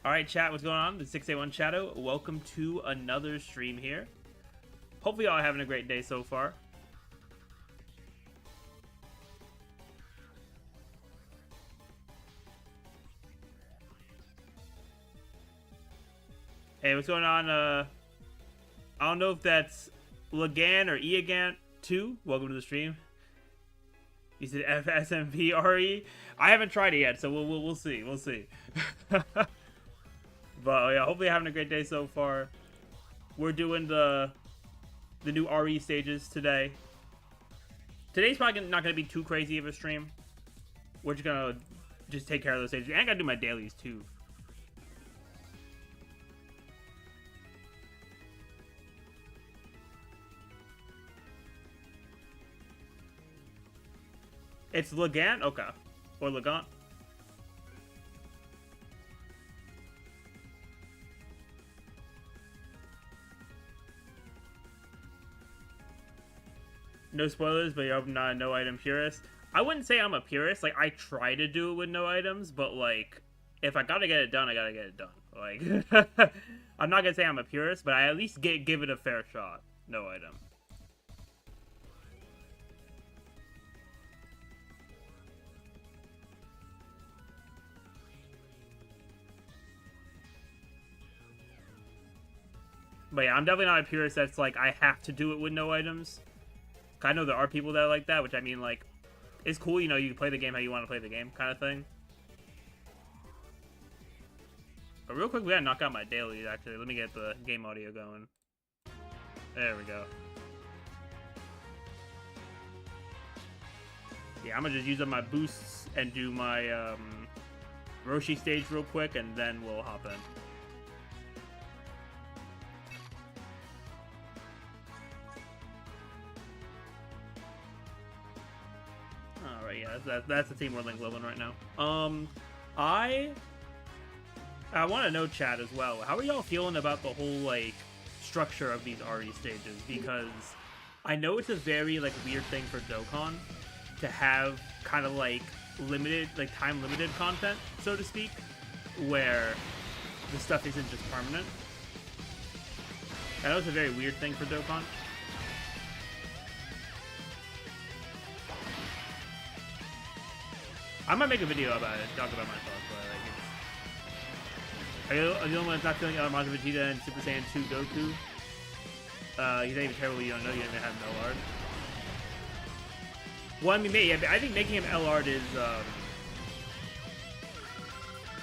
Alright, chat, what's going on? The 681 Shadow. Welcome to another stream here. Hopefully y'all are having a great day so far. Hey, what's going on? I don't know if that's Lagan or Eagan 2. Welcome to the stream. You said FSMVRE. I haven't tried it yet, so we'll see. We'll see. But yeah, hopefully having a great day so far. We're doing the new RE stages today. Today's probably not going to be too crazy of a stream. We're just going to take care of those stages. And I got to do my dailies too. It's Lagan? Okay. Or Lagan. No spoilers, but you're not a no item purist. I wouldn't say I'm a purist. Like, I try to do it with no items, but like, if I gotta get it done, I gotta get it done. Like, I'm not gonna say I'm a purist, but I at least give it a fair shot. No item. But yeah, I'm definitely not a purist that's like, I have to do it with no items. I know there are people that are like that, which I mean, like, it's cool, you know, you can play the game how you want to play the game, kind of thing. But real quick, we gotta knock out my dailies, actually. Let me get the game audio going. There we go. Yeah, I'm gonna just use up my boosts and do my, Roshi stage real quick, and then we'll hop in. Yeah, that's the team we're living right now. I want to know, chat, as well. How are y'all feeling about the whole, like, structure of these RE stages? Because I know it's a very, like, weird thing for Dokkan to have kind of, like, limited, like, time-limited content, so to speak, where the stuff isn't just permanent. I know it's a very weird thing for Dokkan. I might make a video about it, talk about my thoughts, but like, are you the only one that's not feeling Majin Vegeta and Super Saiyan 2 Goku? He's not even terrible, you don't know, you don't even have him LR'd. Well, I mean, I think making him LR'd is,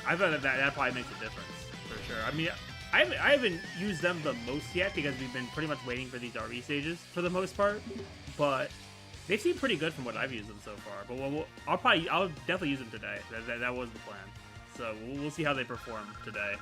I thought that probably makes a difference, for sure. I mean, I haven't used them the most yet, because we've been pretty much waiting for these RE stages, for the most part, but they seem pretty good from what I've used them so far, but I'll definitely use them today. That was the plan. So we'll see how they perform today.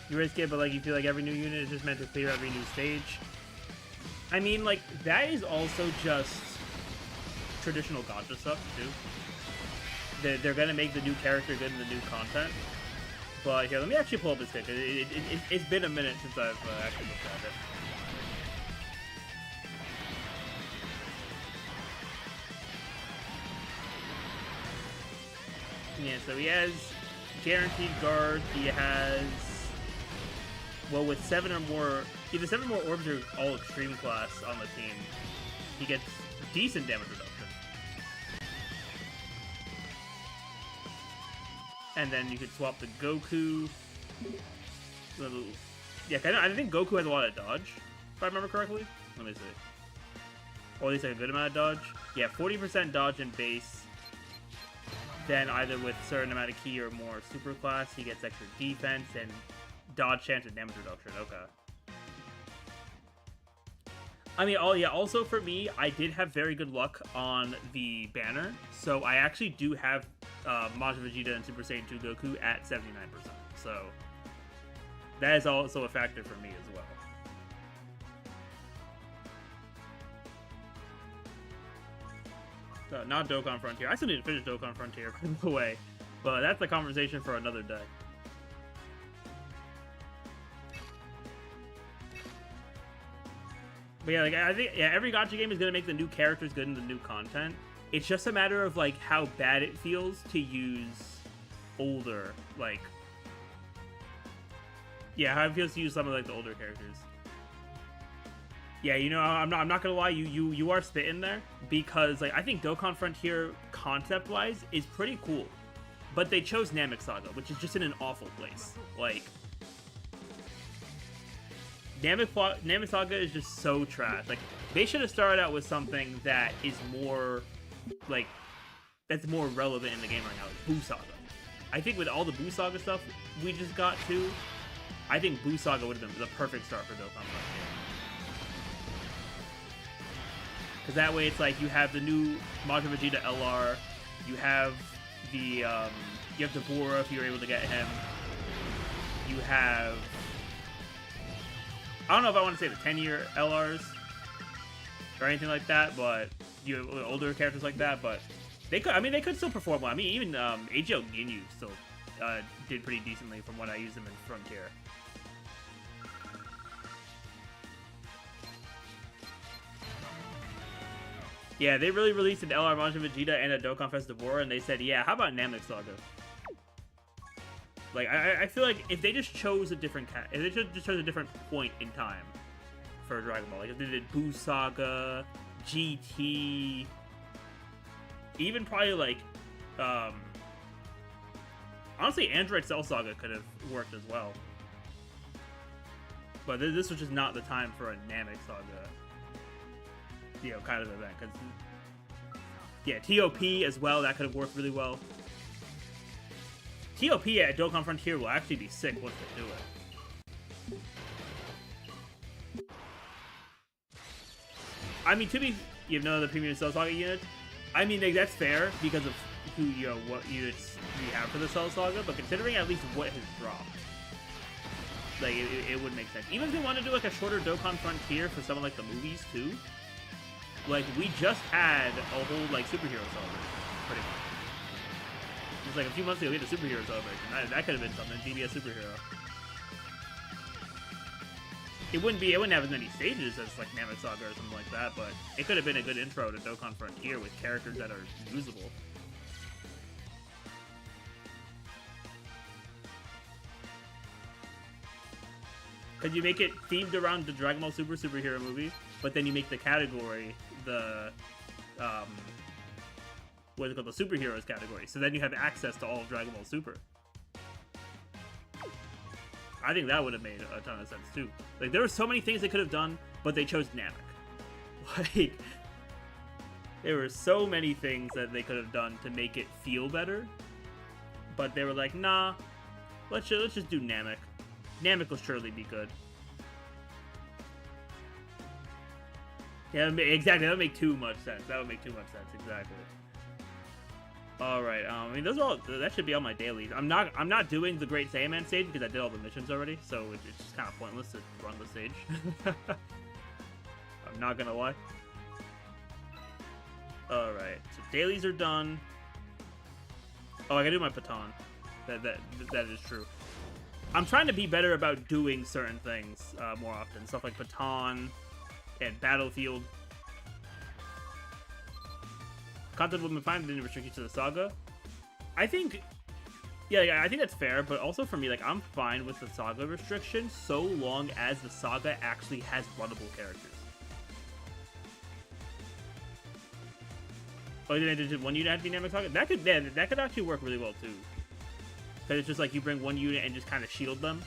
You risk it, but like you feel like every new unit is just meant to clear every new stage. I mean, like, that is also just traditional gacha stuff too. They're gonna make the new character good in the new content. But here, let me actually pull up this pic. It's been a minute since I've actually looked at it. Yeah, so he has guaranteed guard. He has, well, with 7 or more, either 7 or more orbs or all extreme class on the team, he gets decent damage reduction. And then you could swap the Goku. Yeah, I think Goku has a lot of dodge, if I remember correctly. Let me see. Or at least like a good amount of dodge. Yeah, 40% dodge in base. Then either with a certain amount of key or more super class, he gets extra defense and dodge chance and damage reduction. Okay. I mean, also for me, I did have very good luck on the banner. So I actually do have Majin Vegeta and Super Saiyan 2 Goku at 79%. So that is also a factor for me as well. Not Dokkan Frontier. I still need to finish Dokkan Frontier, by the way. But that's a conversation for another day. But yeah, like, I think every gacha game is gonna make the new characters good and the new content. It's just a matter of like how bad it feels to use older, like, yeah, how it feels to use some of like the older characters. Yeah, you know, I'm not gonna lie, you are spitting there, because like I think Dokkan Frontier concept wise is pretty cool, but they chose Namek Saga, which is just in an awful place. Like, Namek Saga is just so trash. Like, they should have started out with something that is more, like, that's more relevant in the game right now, like Boo Saga. I think with all the Boo Saga stuff we just got to, I think Boo Saga would have been the perfect start for Dokkan Frontier. Because that way it's like you have the new Majin Vegeta LR, you have the, you have Deborah if you're able to get him, you have, I don't know if I want to say the 10-year LRs or anything like that, but you have older characters like that, but they could, I mean, they could still perform well. I mean, even AGL Ginyu still did pretty decently from when I used them in Frontier. Yeah, they really released an LR Majin Vegeta and a Dokkan Fest Deborah, and they said, yeah, how about Namek Saga? Like, I feel like if they just chose a different if they just chose a different point in time for Dragon Ball, like if they did Boo Saga, GT, even probably like, honestly, Android Cell Saga could have worked as well. But this was just not the time for a Namek Saga, you know, kind of event. Cause, yeah, TOP as well, that could have worked really well. TOP at Dokkan Frontier will actually be sick once they do it. I mean, to be, you know, the premium Cell Saga unit, I mean, like, that's fair because of who, you know, what units we have for the Cell Saga, but considering at least what has dropped, like, it would make sense. Even if they want to do, like, a shorter Dokkan Frontier for some of, like, the movies, too, like, we just had a whole, like, superhero celebration, pretty much. It was like a few months ago, we had a superhero celebration. That could have been something, DBZ superhero. It wouldn't have as many stages as like Namek Saga or something like that, but it could have been a good intro to Dokkan Frontier with characters that are usable. Because you make it themed around the Dragon Ball Super superhero movie, but then you make the category the what is it called, the superheroes category. So then you have access to all of Dragon Ball Super. I think that would have made a ton of sense too. Like, there were so many things they could have done, but they chose Namek. Like, there were so many things that they could have done to make it feel better, but they were like, nah, let's just do Namek. Namek will surely be good. Yeah, exactly. That would make too much sense. That would make too much sense. Exactly. All right. I mean, those are all. That should be all my dailies. I'm not doing the Great Saiyaman stage because I did all the missions already. So it's just kind of pointless to run the stage. I'm not gonna lie. All right. So dailies are done. Oh, I gotta do my Patan. That is true. I'm trying to be better about doing certain things more often. Stuff like Patan and Battlefield. Content will be fine, didn't restrict you to the saga. I think, yeah, I think that's fair, but also for me, like, I'm fine with the saga restriction so long as the saga actually has runnable characters. Oh, did one unit have to be Namek Saga? That could actually work really well too. Because it's just like you bring one unit and just kind of shield them.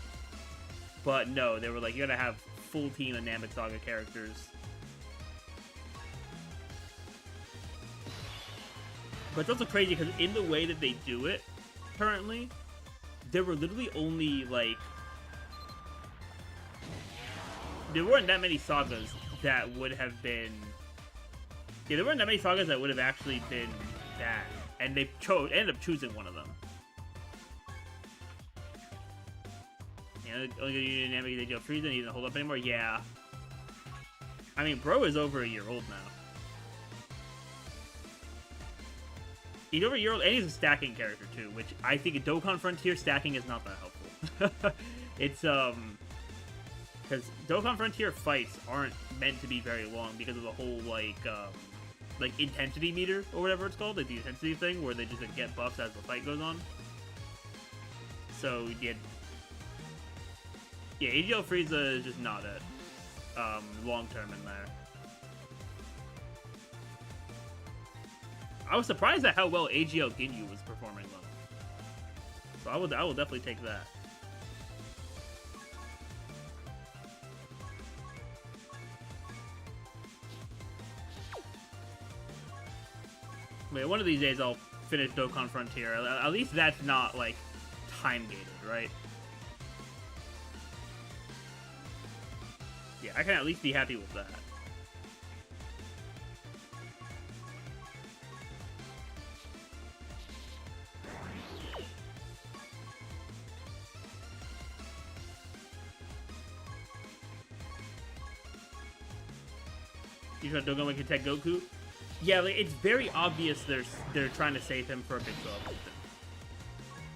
But no, they were like, you gotta have full team of Namek Saga characters. But it's also crazy because in the way that they do it currently, there were literally only like, there weren't that many sagas that would have been, yeah, there weren't that many sagas that would have actually been that, and they ended up choosing one of them. Yeah, only Namek, they go freeze and he doesn't hold up anymore. Yeah, I mean, bro is over a year old now. He's over a year old, and he's a stacking character too, which I think in Dokkan Frontier stacking is not that helpful. It's because Dokkan Frontier fights aren't meant to be very long because of the whole like intensity meter or whatever it's called, like the intensity thing, where they just like, get buffs as the fight goes on. So yeah, AGL Frieza is just not it long term in there. I was surprised at how well AGL Ginyu was performing though. So I will definitely take that. Wait, one of these days I'll finish Dokkan Frontier. At least that's not like time gated, right? Yeah, I can at least be happy with that. You know, Dokkan can take Goku. Yeah, like, it's very obvious they're trying to save him for a big throw.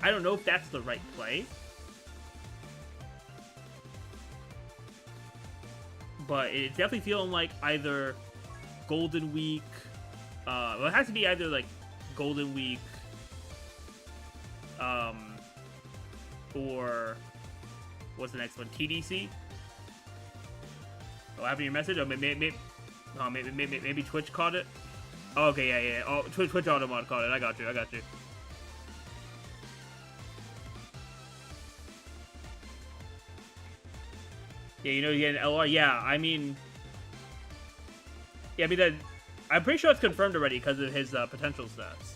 I don't know if that's the right play, but it's definitely feeling like either Golden Week. Well, it has to be either like Golden Week, or what's the next one? TDC. Oh, having your message. Oh, maybe Twitch caught it. Oh, okay, yeah. Oh, Twitch Automod caught it. I got you. Yeah, you know, you get an LR. Yeah, I mean, I'm pretty sure it's confirmed already because of his potential stats,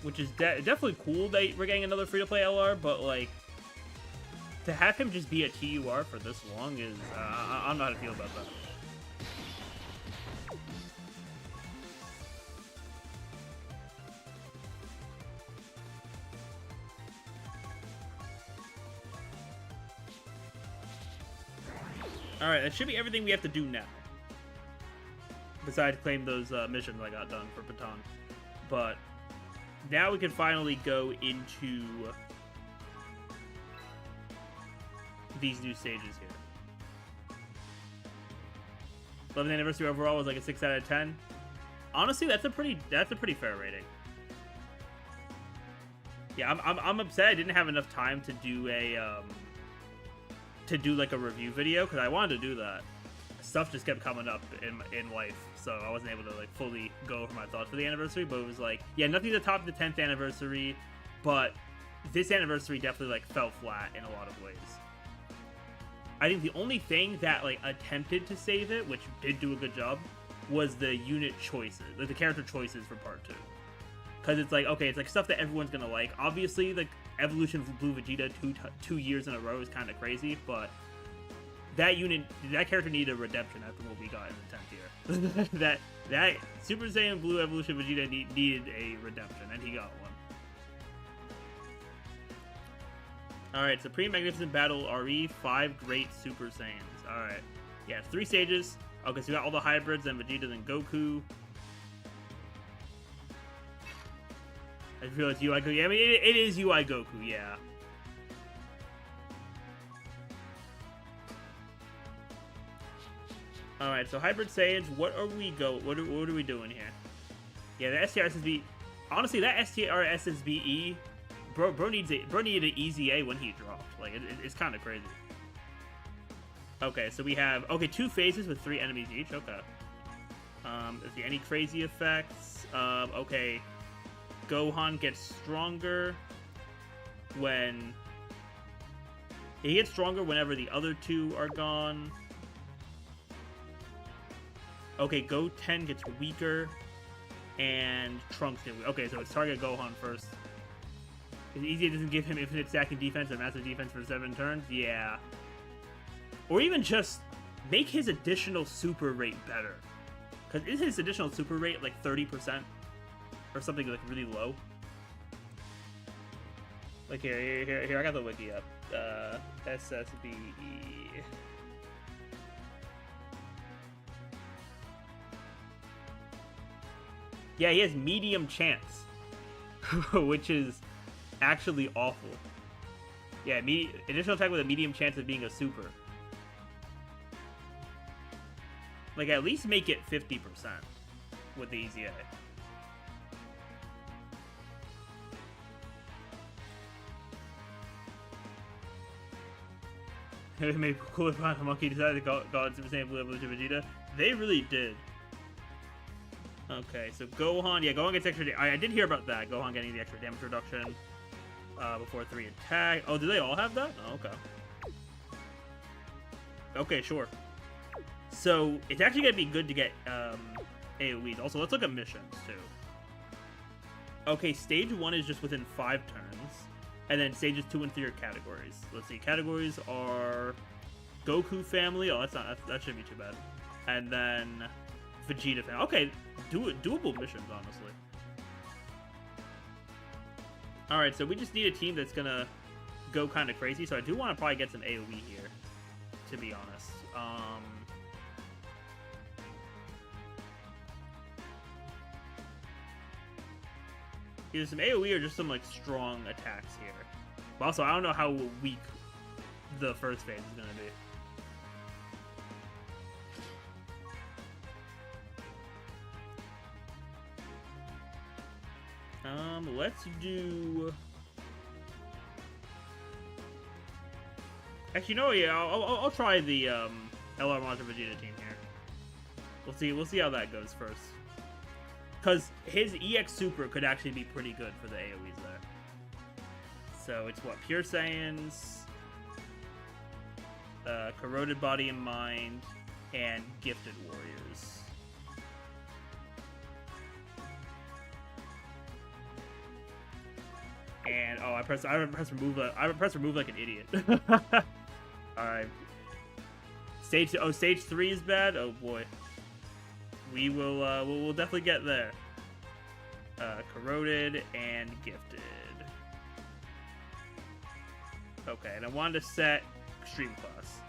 which is definitely cool that we're getting another free-to-play LR. But like, to have him just be a TUR for this long is I don't know how to feel about that. Alright, that should be everything we have to do now. Besides claim those missions I got done for Baton. But now we can finally go into these new stages here. 11th anniversary overall was like a 6 out of 10. Honestly, that's a pretty fair rating. Yeah, I'm upset I didn't have enough time to do like a review video because I wanted to do that. Stuff just kept coming up in life, so I wasn't able to like fully go over my thoughts for the anniversary. But it was like, yeah, nothing to top the 10th anniversary, but this anniversary definitely like fell flat in a lot of ways. I think the only thing that like attempted to save it, which did do a good job, was the unit choices, like the character choices for part 2. Because it's like, okay, it's like stuff that everyone's gonna like. Obviously, like Evolution of Blue Vegeta 2 years in a row is kind of crazy, but that character needed a redemption after what we got in the 10th year. that Super Saiyan Blue Evolution Vegeta needed a redemption, and he got one. Alright, Supreme Magnificent Battle RE, 5 Great Super Saiyans. Alright. Yeah, 3 stages. Okay, so we got all the hybrids, and Vegeta, then Goku. I feel it's UI Goku. Yeah, I mean, it is UI Goku, yeah. Alright, so Hybrid Saiyans, what are we doing here? Yeah, the STR SSB. Honestly, that STR SSBE, bro needed an easy A when he dropped. Like, it's kind of crazy. Okay, so we have 2 phases with 3 enemies each. Okay. Is there any crazy effects? Okay. Gohan gets stronger when he gets stronger whenever the other 2 are gone. Okay, Goten gets weaker and Trunks gets weaker. Okay, so it's target Gohan first. Is it easy? It doesn't give him infinite stacking defense and massive defense for 7 turns? Yeah. Or even just make his additional super rate better. Because isn't his additional super rate like 30%? Or something like really low? Like here, I got the wiki up. SSBE. Yeah, he has medium chance, which is actually awful. Yeah, additional attack with a medium chance of being a super. Like, at least make it 50% with the EZA. It made cool if a monkey decided to call it Super Saiyan Blue Evolution Vegeta. They really did. Okay, so Gohan, yeah, Gohan gets extra. I did hear about that. Gohan getting the extra damage reduction before 3 attack. Oh, do they all have that? Oh, okay. Okay, sure. So it's actually gonna be good to get AoEs. Also, let's look at missions too. Okay, stage 1 is just within 5 turns, and then stages 2 and 3 are categories. Let's see, categories are Goku family. Oh, that shouldn't be too bad. And then Vegeta family. Okay, doable missions, honestly. All right, so we just need a team that's gonna go kind of crazy. So I do want to probably get some AoE here, to be honest. Either some AoE or just some like strong attacks here. But also, I don't know how weak the first phase is gonna be. Let's do. Actually, no, yeah, I'll try the LR Monster Vegeta team here. We'll see how that goes first. Because his EX Super could actually be pretty good for the AoEs there. So it's what? Pure Saiyans, Corroded Body and Mind, and Gifted Warriors. And oh, I press remove like an idiot. All right. Stage 3 is bad. Oh boy. We'll definitely get there. Corroded and Gifted. Okay, and I wanted to set Extreme Class.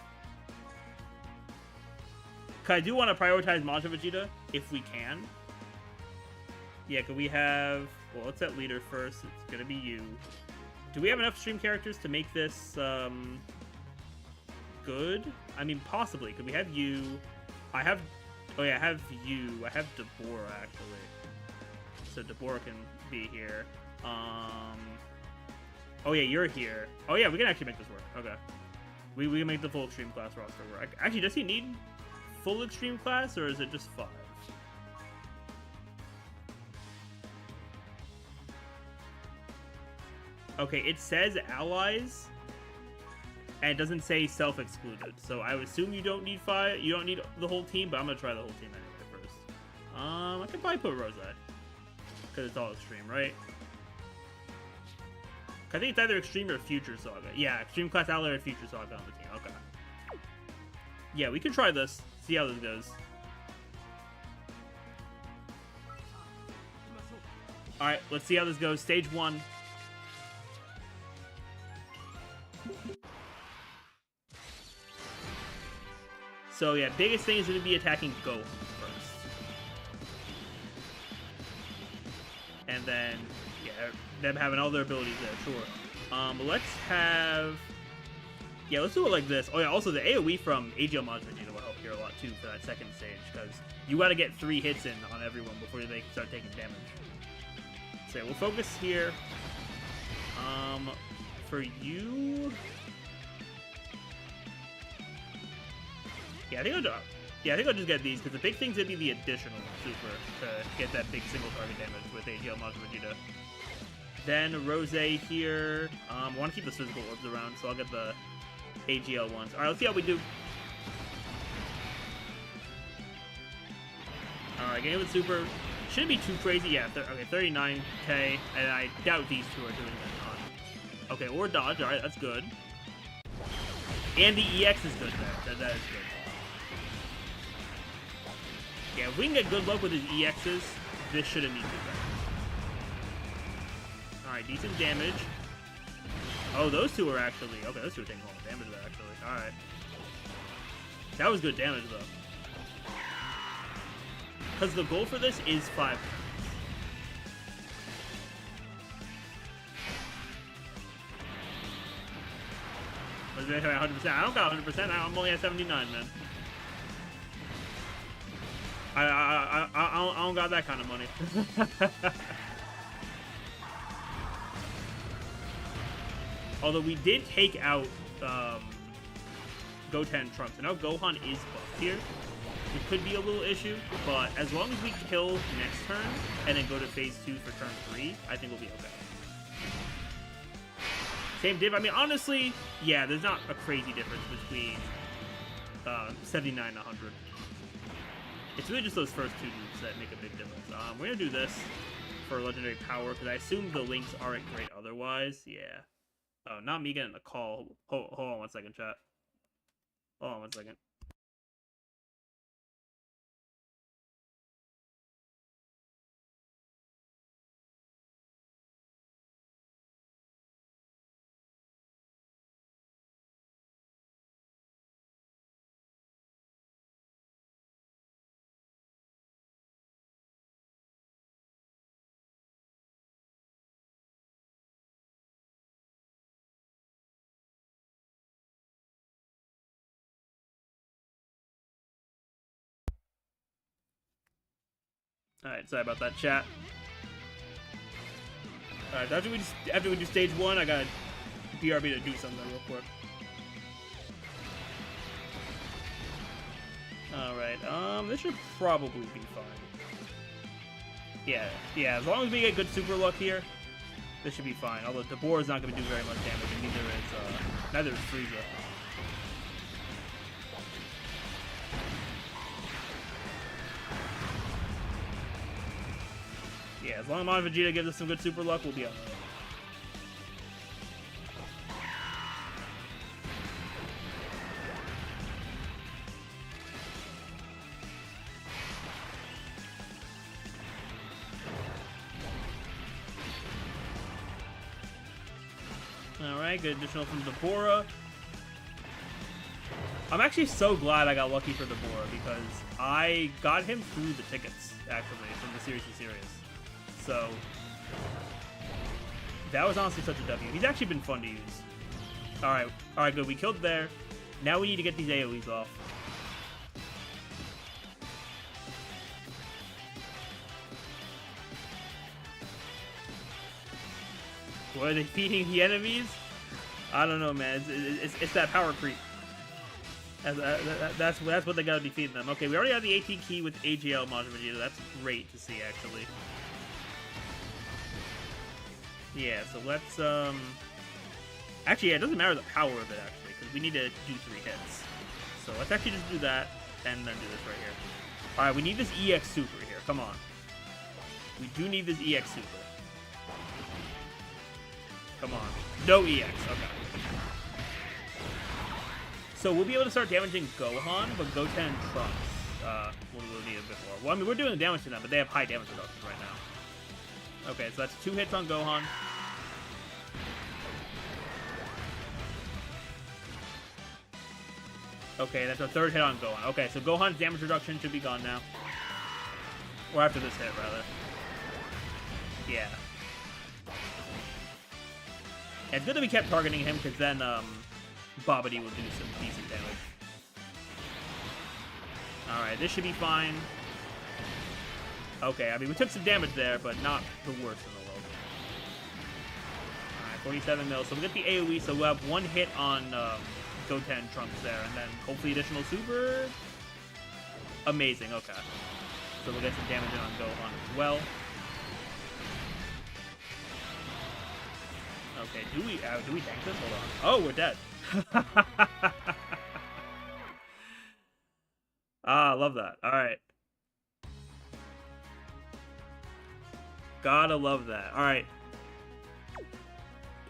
Cause I do want to prioritize Majin Vegeta if we can. Yeah, could we have? Well, let's set leader first. It's gonna be you. Do we have enough stream characters to make this good? I mean, possibly. Could we have you? I have. Oh yeah, I have you. I have Deborah actually. So Deborah can be here. Oh yeah, you're here. Oh yeah, we can actually make this work. Okay. We can make the full Extreme Class roster work. Actually, does he need full Extreme Class or is it just 5? Okay, it says allies, and it doesn't say self-excluded. So I would assume you don't need 5. You don't need the whole team, but I'm gonna try the whole team anyway first. I could probably put Rose, because it's all extreme, right? I think it's either Extreme or Future Saga. Yeah, Extreme Class Ally or Future Saga on the team. Okay. Yeah, we can try this. See how this goes. Alright, let's see how this goes. Stage 1. So yeah, biggest thing is going to be attacking Gohan first. And then, yeah, them having all their abilities there, sure. Let's have... Yeah, let's do it like this. Oh yeah, also the AoE from AGL Majin Vegeta will help here a lot too for that second stage, because you got to get 3 hits in on everyone before they start taking damage. So yeah, we'll focus here. For you... Yeah, I think I'll just get these, because the big thing's gonna be the additional super to get that big single target damage with AGL Majin Vegeta. Then Rose here. I want to keep the physical orbs around, so I'll get the AGL ones. Alright, let's see how we do. Alright, game with super. Shouldn't be too crazy. Yeah, okay, 39k, and I doubt these two are doing that. Okay, or dodge. Alright, that's good. And the EX is good there. That is good. Yeah, if we can get good luck with his EXs, this shouldn't be too bad. Alright, decent damage. Oh, those two are actually... Okay, those two are taking a lot of damage there, actually. Alright. That was good damage, though. Because the goal for this is 5 turns. 100%. I don't got 100%. I'm only at 79, man. I don't got that kind of money. Although we did take out Goten Trunks, and now Gohan is buffed here. It could be a little issue, but as long as we kill next turn and then go to phase 2 for turn 3, I think we'll be okay. Same div. I mean, honestly, yeah, there's not a crazy difference between 79 and 100. It's really just those first two moves that make a big difference. We're gonna do this for legendary power because I assume the links aren't great otherwise. Yeah. Oh, not me getting a call. Hold on 1 second, chat. Hold on 1 second. Alright, sorry about that, chat. Alright, after we do stage 1, I got BRB to do something real quick. Alright, this should probably be fine. Yeah, as long as we get good super luck here, this should be fine. Although Dabur is not going to do very much damage, and neither is Frieza. Yeah, as long as Mon Vegeta gives us some good super luck, we'll be alright. Alright, good additional from Dabura. I'm actually so glad I got lucky for Dabura because I got him through the tickets, actually, from the Series to Series. So, that was honestly such a W. He's actually been fun to use. Alright, good. We killed there. Now we need to get these AoEs off. What are they feeding the enemies? I don't know, man. It's that power creep. That's what they gotta be feeding them. Okay, we already have the AT key with AGL Majin Vegeta. That's great to see, actually. Yeah, so let's, actually, yeah, it doesn't matter the power of it, actually, because we need to do 3 hits. So let's actually just do that, and then do this right here. Alright, we need this EX Super here. Come on. We do need this EX Super. Come on. No EX. Okay. So we'll be able to start damaging Gohan, but Goten and Trunks we'll need a bit more. Well, I mean, we're doing the damage to them, but they have high damage reductions right now. Okay, so that's 2 hits on Gohan. Okay, that's a 3rd hit on Gohan. Okay, so Gohan's damage reduction should be gone now. Or after this hit, rather. Yeah. And it's good that we kept targeting him, because then Babidi will do some decent damage. Alright, this should be fine. Okay, I mean, we took some damage there, but not the worst in the world. Alright, 47 mil. So we get the AoE, so we'll have 1 hit on Goten Trunks there, and then hopefully additional super. Amazing, okay. So we'll get some damage in on Gohan as well. Okay, do we tank this? Hold on. Oh, we're dead. Ah, I love that. Alright. Gotta love that. Alright.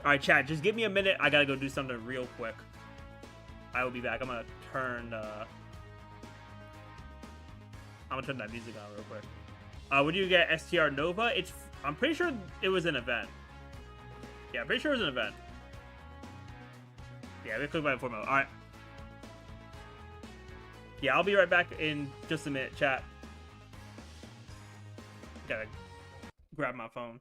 Alright, chat, just give me a minute. I gotta go do something real quick. I will be back. I'm gonna turn that music on real quick. What do you get? STR Nova? I'm pretty sure it was an event. Yeah, I'm pretty sure it was an event. Yeah, we click by formula. Alright. Yeah, I'll be right back in just a minute, chat. Gotta grab my phone.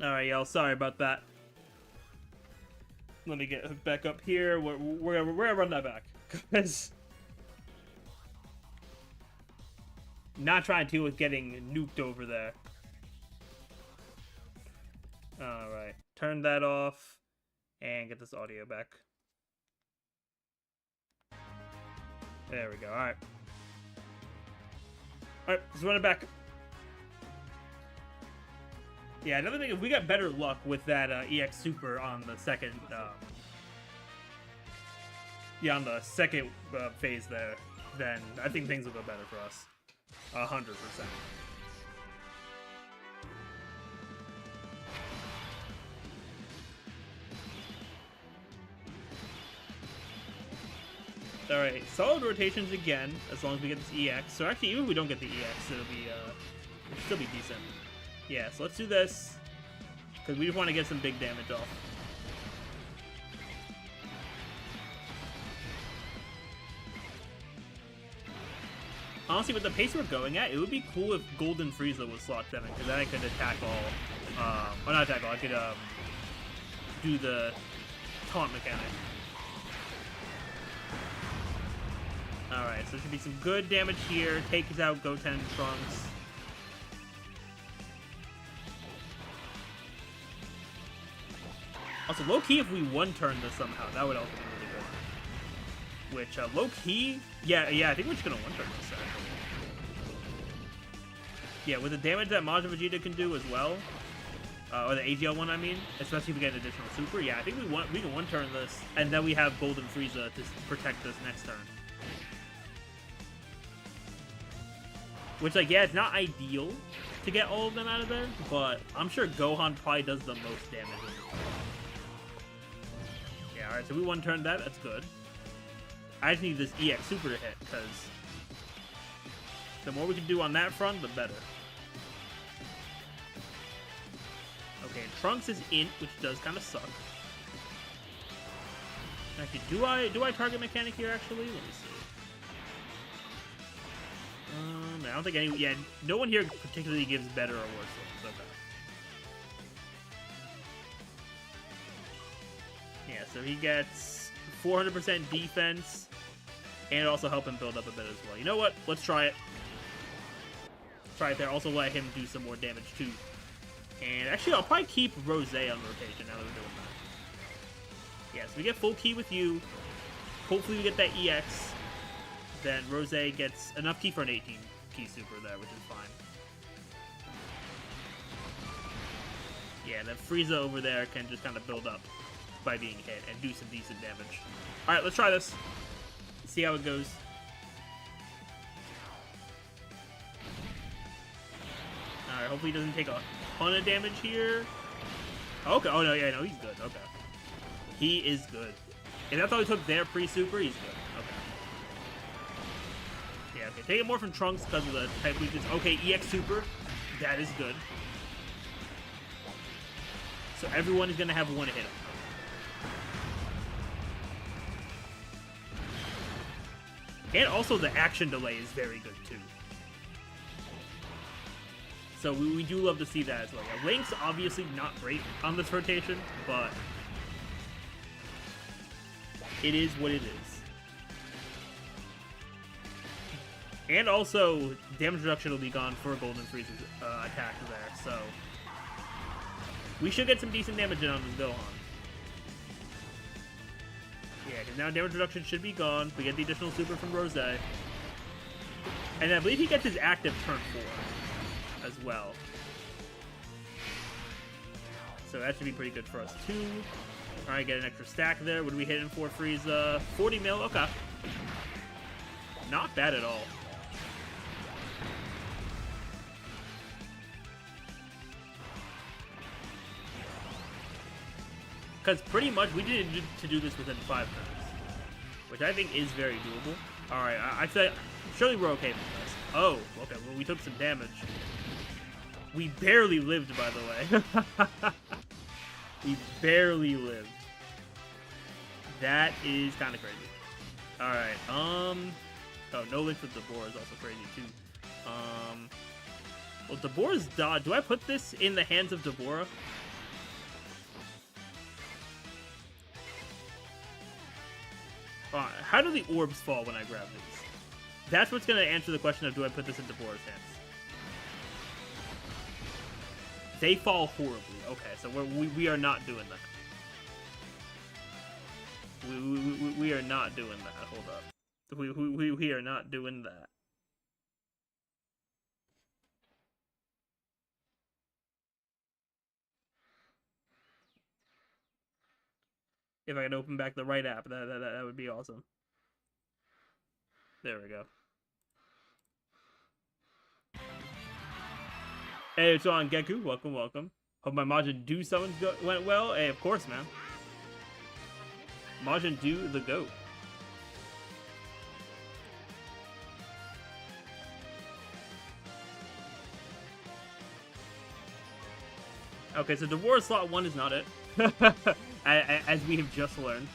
Alright, y'all. Sorry about that. Let me get back up here. We're gonna run that back. Because... not trying to deal with getting nuked over there. Alright. Turn that off. And get this audio back. There we go. Alright. Alright, let's run it back. Yeah, another thing is we got better luck with that EX Super on the second, on the second phase there, then I think things will go better for us. 100%. Alright, solid rotations again, as long as we get this EX. So actually, even if we don't get the EX, it'll still be decent. Yeah, so let's do this, because we just want to get some big damage off. Honestly, with the pace we're going at, it would be cool if Golden Frieza was slot 7, because then I could attack all, or not attack all, I could do the taunt mechanic. Alright, so there should be some good damage here. Takes out Goten and Trunks. Also, low-key, if we one-turn this somehow, that would also be really good. Which, low-key... Yeah, I think we're just gonna one-turn this, actually. Yeah, with the damage that Majin Vegeta can do as well, or the AGL one, I mean, especially if we get an additional super, yeah, I think we can one-turn this, and then we have Golden Frieza to protect us next turn. Which, like, yeah, it's not ideal to get all of them out of there, but I'm sure Gohan probably does the most damage. Yeah, alright, so we one-turned that, that's good. I just need this EX Super to hit, because the more we can do on that front, the better. Okay, Trunks is Int, which does kind of suck. Actually, do I target mechanic here, actually? Let me see. I don't think any... Yeah, no one here particularly gives better or worse ones. Okay. Yeah, so he gets 400% defense, and also help him build up a bit as well. You know what? Let's try it. Try it there. Also let him do some more damage, too. And actually, I'll probably keep Rose on rotation now that we're doing that. Yeah, so we get full key with you. Hopefully we get that EX. Then Rose gets enough key for an 18 key super there, which is fine. Yeah, then Frieza over there can just kind of build up by being hit and do some decent damage. Alright, let's try this. See how it goes. Alright, hopefully he doesn't take a ton of damage here. Okay, oh no, yeah, no, he's good. Okay. He is good. If that's all he took there pre-super, he's good. Okay. Yeah, okay. Take it more from Trunks because of the type weakness. Okay, EX Super. That is good. So everyone is going to have one hit him. And also the action delay is very good too. So we do love to see that as well. Yeah, Link's obviously not great on this rotation, but it is what it is. And also, damage reduction will be gone for Golden Frieza's attack there, so we should get some decent damage in on this Gohan. Yeah, because now damage reduction should be gone. We get the additional super from Rose. And I believe he gets his active turn 4 as well. So that should be pretty good for us too. Alright, get an extra stack there. What do we hit in for Frieza? 40 mil, okay. Not bad at all. Because pretty much we did to do this within 5 turns, which I think is very doable. Alright, I feel surely we're okay with this. Oh, okay, well we took some damage. We barely lived, by the way. We barely lived. That is kind of crazy. Alright, oh, no links with Deborah is also crazy, too. Well, Deborah's dodge. Do I put this in the hands of Deborah? How do the orbs fall when I grab these? That's what's going to answer the question of do I put this into Bora's hands. They fall horribly. Okay, so we are not doing that. We are not doing that. Hold up. We are not doing that. If I could open back the right app, that would be awesome. There we go. Hey, it's on Geku. Welcome, welcome. Hope my Majin Do summons went well. Hey, of course, man. Majin Do the GOAT. Okay, so Devora slot 1 is not it. As we have just learned.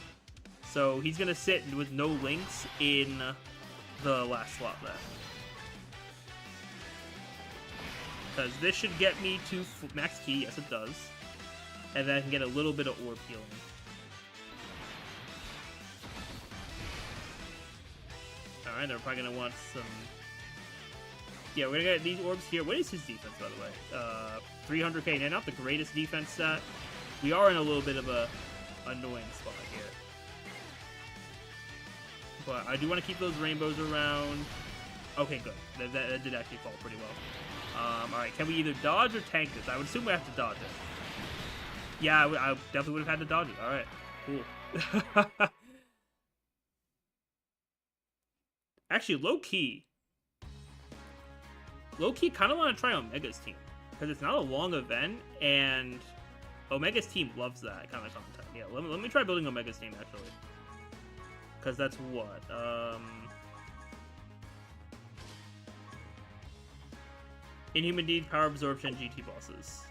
So he's going to sit with no links in the last slot there. Because this should get me to max key. Yes, it does. And then I can get a little bit of orb healing. Alright, they're probably going to want some... Yeah, we're going to get these orbs here. What is his defense, by the way? 300k. Now, not the greatest defense stat. We are in a little bit of a annoying spot here. But I do want to keep those rainbows around. Okay, good. That did actually fall pretty well. Alright, can we either dodge or tank this? I would assume we have to dodge it. Yeah, I definitely would have had to dodge it. Alright, cool. Actually, low-key, kind of want to try Omega's team. Because it's not a long event, and Omega's team loves that kind of content. Yeah, let me try building Omega's team, actually. Because that's what? Inhuman Deed, Power Absorption, GT bosses.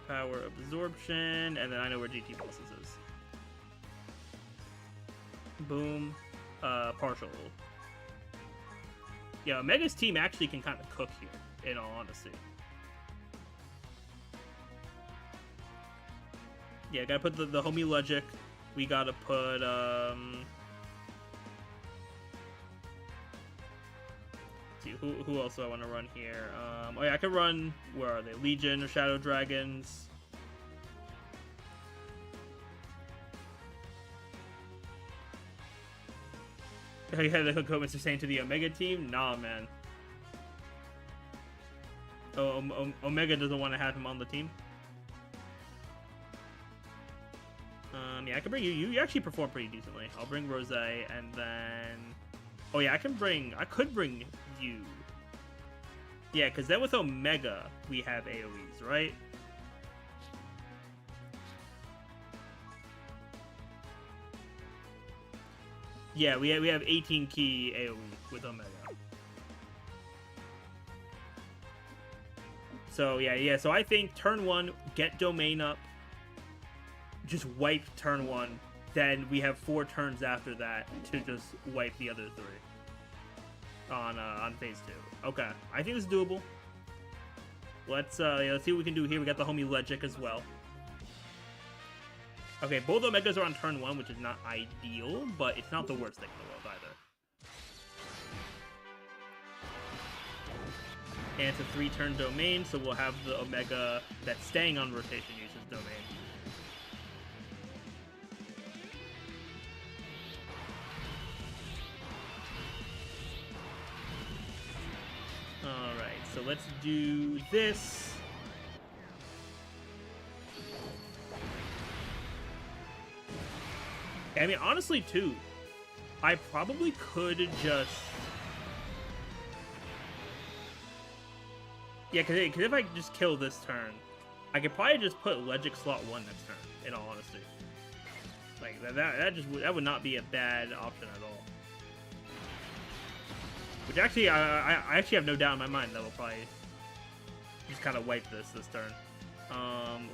Power Absorption, and then I know where GT bosses is. Boom. Partial. Yeah, Omega's team actually can kind of cook here, in all honesty. Yeah, gotta put the homie Logic. We gotta put, see, who else do I want to run here? Oh yeah, I could run, where are they? Legion or Shadow Dragons. Yeah, the comments are saying to the Omega team? Nah, man. Oh, Omega doesn't want to have him on the team. Yeah, I can bring you. You actually perform pretty decently. I'll bring Rose, and then... Oh yeah, I could bring you. Yeah, because then with Omega, we have AoEs, right? Yeah, we have 18 key AoE with Omega. So yeah, so I think turn 1, get Domain up, just wipe turn 1, then we have 4 turns after that to just wipe the other 3 on phase 2. Okay, I think this is doable. Let's see what we can do here. We got the homie Legic as well. Okay, both Omegas are on turn 1, which is not ideal, but it's not the worst thing in the world either. And it's a 3-turn domain, so we'll have the Omega that's staying on rotation use his domain. Alright, so let's do this. I mean, honestly, too, I probably could just... Yeah, because if I just kill this turn, I could probably just put Legic slot 1 next turn, in all honesty. Like, that would not be a bad option at all. Which actually, I actually have no doubt in my mind that we'll probably just kind of wipe this turn.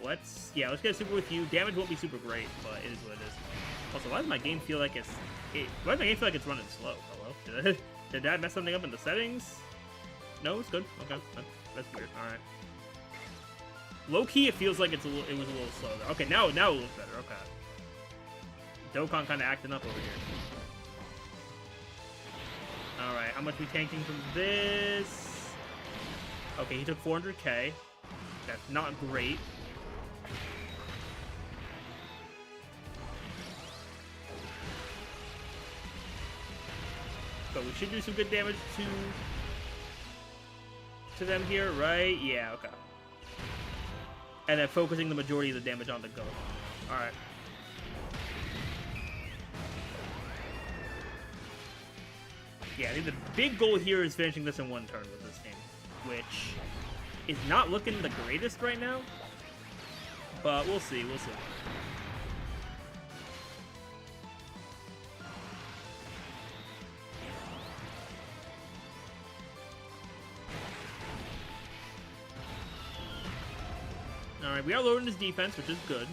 Let's get a super with you. Damage won't be super great, but it is what it is. Also, why does my game feel like it's running slow? Hello? Did that mess something up in the settings? No, it's good. Okay, that's weird. All right. Low key, it feels like it was a little slow. Though. Okay, now it looks better. Okay. Dokkan kind of acting up over here. All right, how much we tanking from this? Okay, he took 400k. That's not great. But we should do some good damage to them here, right? Yeah, okay. And then focusing the majority of the damage on the Gohan. Alright. Yeah, I think the big goal here is finishing this in one turn with this game, which is not looking the greatest right now. But we'll see, we'll see. Alright, we are lowering his defense, which is good.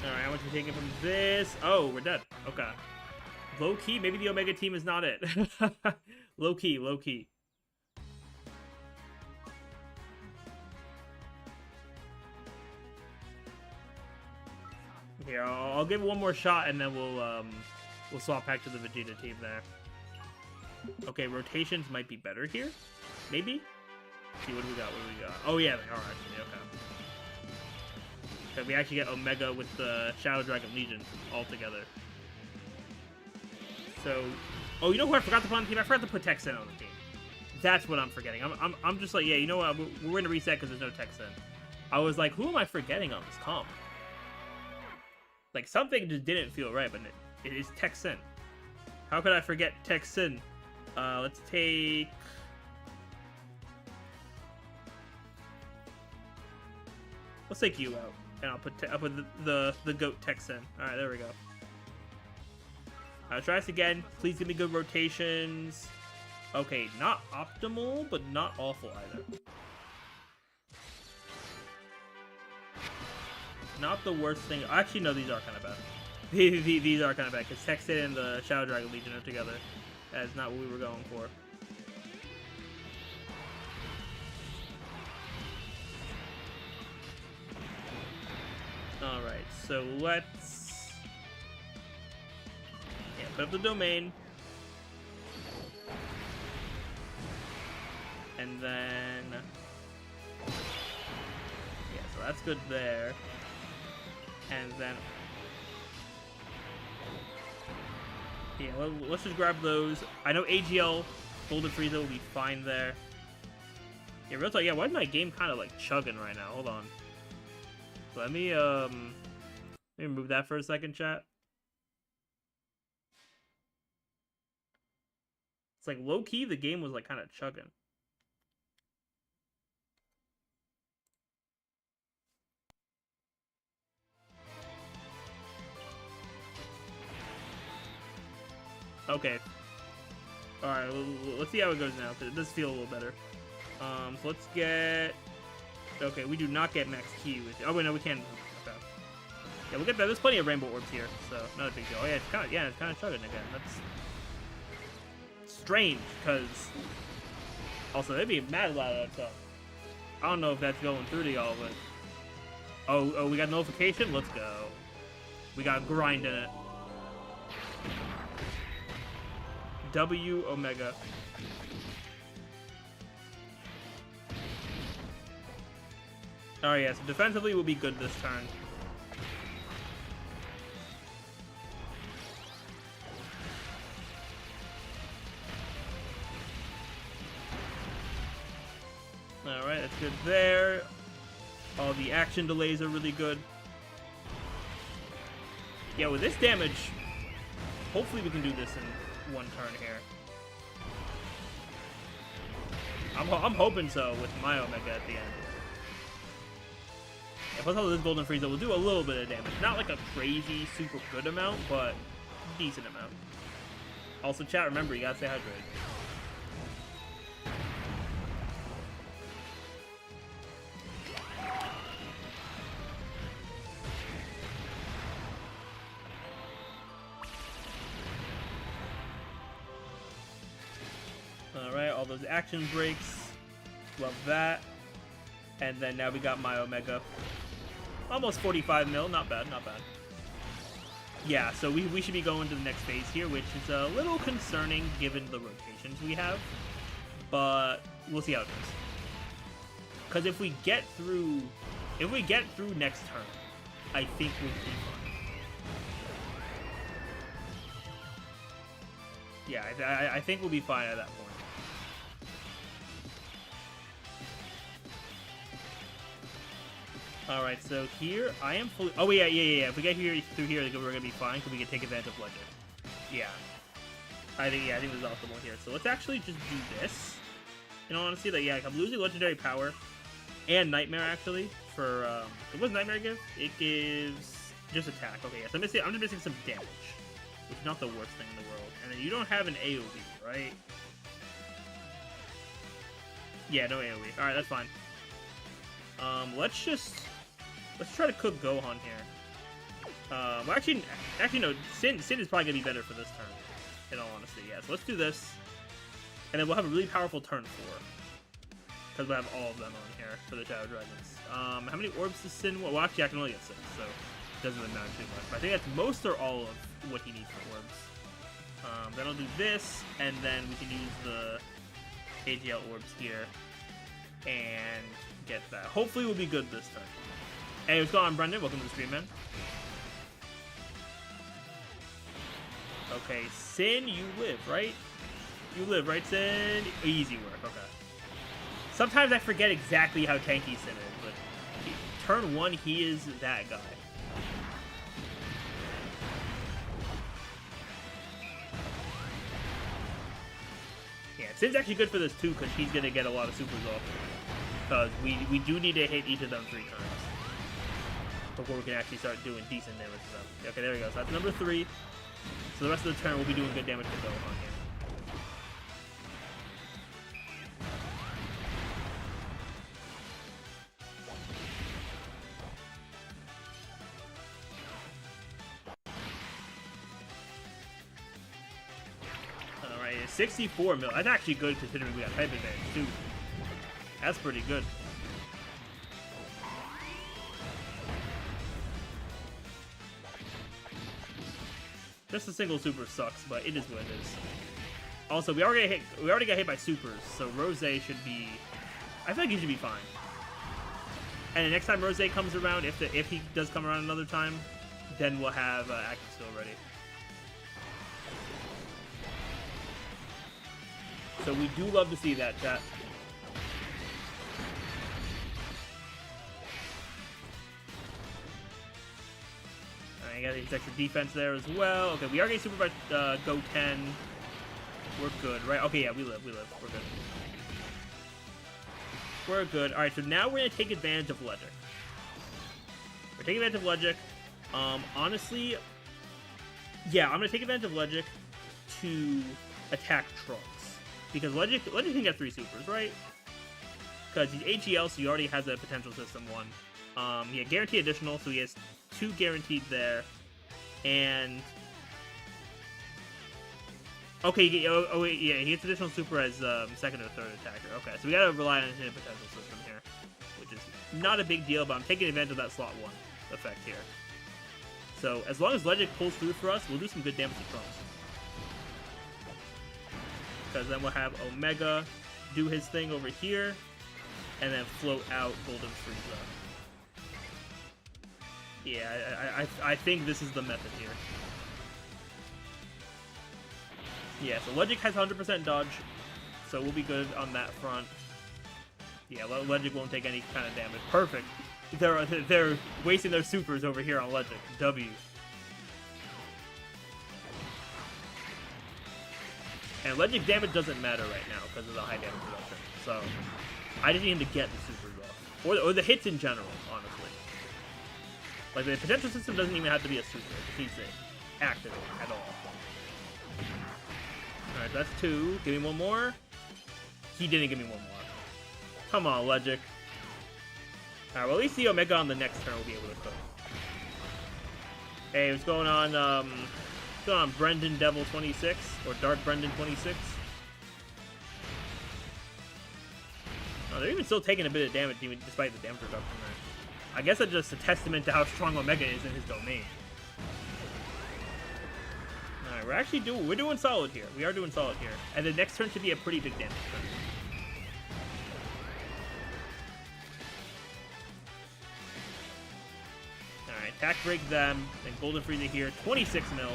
Alright, how much are we taking from this? Oh, we're dead. Okay. Low key, maybe the Omega team is not it. Low key, low key. Here, I'll give it one more shot, and then we'll swap back to the Vegeta team there. Okay, rotations might be better here. Maybe. Let's see, what do we got? What do we got? Oh yeah, they are actually okay. So we actually get Omega with the Shadow Dragon Legion all together. So, oh, you know who I forgot to put on the team? I forgot to put Texan on the team. That's what I'm forgetting. I'm just like, yeah, you know what? We're gonna reset because there's no Texan. I was like, who am I forgetting on this comp? Like, something just didn't feel right, but it is Texan. How could I forget Texan? Let's take... Let's take you out, and I'll put the goat Texan. All right, there we go. Try this again. Please give me good rotations. Okay, not optimal, but not awful either. Not the worst thing. Actually, no, these are kind of bad. These are kind of bad because Texan and the Shadow Dragon Legion are together. That's not what we were going for. Alright, so let's... Yeah, put up the domain. And then... Yeah, so that's good there. And then... Yeah, let's just grab those. I know AGL Golden Frieza will be fine there. Yeah, real talk, yeah, why is my game kind of like chugging right now? Hold on. Let me remove that for a second, chat. It's like low-key, the game was like kind of chugging. Okay. Alright, let's see how it goes now, because it does feel a little better. So let's get... Okay, we do not get max Q with it. Oh, wait, no, we can. Okay. Yeah, we'll get that. There's plenty of rainbow orbs here, so not a big deal. Oh, yeah, it's kind of chugging again. That's strange, because... Also, they'd be mad about that stuff. I don't know if that's going through to y'all, but... Oh, we got notification? Let's go. We got grind in it. W Omega. Oh yeah, so defensively will be good this turn. Alright, that's good there. All the action delays are really good. Yeah, with this damage, hopefully we can do this in one turn here. I'm hoping so with my Omega at the end. Yeah, plus all this Golden Frieza will do a little bit of damage. Not like a crazy, super good amount, but decent amount. Also, chat, remember, you gotta stay hydrated. Alright, all those action breaks. Love that. And then now we got my Omega. Almost 45 mil. Not bad, not bad. Yeah, so we should be going to the next phase here, which is a little concerning given the rotations we have. But we'll see how it goes. Because if we get through next turn, I think we'll be fine. Yeah, I think we'll be fine at that point. Alright, so here, I am fully... Oh, yeah. If we get here through here, we're going to be fine, because we can take advantage of Ledger. Yeah. I think this is optimal here. So let's actually just do this. In all honesty, like, yeah, I'm losing Legendary Power and Nightmare, actually, for... what does Nightmare give? It gives just attack. Okay, yes, I'm just missing some damage, which is not the worst thing in the world. And then you don't have an AoE, right? Yeah, no AoE. Alright, that's fine. Let's try to cook Gohan here. Well, actually, no. Sin is probably gonna be better for this turn. In all honesty, yeah. So let's do this, and then we'll have a really powerful turn 4, because we'll have all of them on here for the Shadow Dragons. How many orbs does Sin? Well, actually, I can only get 6, so it doesn't really matter too much. But I think that's most or all of what he needs for orbs. Then I'll do this, and then we can use the AGL orbs here and get that. Hopefully, we'll be good this turn. Hey, what's going on, Brendan? Welcome to the stream, man. Okay, Sin, you live, right? You live, right, Sin? Easy work, okay. Sometimes I forget exactly how tanky Sin is, but turn 1, he is that guy. Yeah, Sin's actually good for this, too, because he's going to get a lot of supers off. Because we do need to hit each of them 3 times before we can actually start doing decent damage to them. Okay, there we go. So that's number 3. So the rest of the turn we'll be doing good damage to Gohan here. Alright, 64 mil. That's actually good considering we got type advantage too. That's pretty good. Just a single super sucks, but it is what it is. Also, we already got hit by supers, so Rose should be... I feel like he should be fine. And the next time Rose comes around, if he does come around another time, then we'll have Active Skill ready. So we do love to see that, chat. I got his extra defense there as well. Okay, we are getting super by Go 10. We're good, right? Okay, yeah, we live. We're good. We're good. Alright, so now we're going to take advantage of Ledgic. We're taking advantage of Ledgic. Honestly, yeah, I'm going to take advantage of Ledgic to attack Trunks. Because Ledgic can get 3 supers, right? Because he's HEL, so he already has a potential system 1. Yeah, guaranteed additional, so he has 2 guaranteed there. And... okay, oh wait, yeah, he gets additional super as second or third attacker. Okay, so we gotta rely on his potential system here, which is not a big deal, but I'm taking advantage of that slot 1 effect here. So as long as Ledgic pulls through for us, we'll do some good damage to Trunks. Because then we'll have Omega do his thing over here, and then float out Golden Frieza. Yeah, I think this is the method here. Yeah, so Ledgic has 100% dodge, so we'll be good on that front. Yeah, Ledgic won't take any kind of damage. Perfect. They're wasting their supers over here on Ledgic. W. And Ledgic damage doesn't matter right now because of the high damage reduction. So I just need him to get the supers off, or the hits in general, honestly. Like the potential system doesn't even have to be a super; it needs to activate at all. Alright, that's 2. Give me 1 more. He didn't give me 1 more. Come on, Ledgic. Alright, well, at least the Omega on the next turn will be able to cook. Hey, what's going on? What's going on, Brendan Devil 26 or Dark Brendan 26? Oh, they're even still taking a bit of damage even despite the damage reduction there. I guess that's just a testament to how strong Omega is in his domain. Alright, we're doing solid here. We are doing solid here. And the next turn should be a pretty big damage turn. Alright, attack break them, then Golden Frieza here, 26 mil.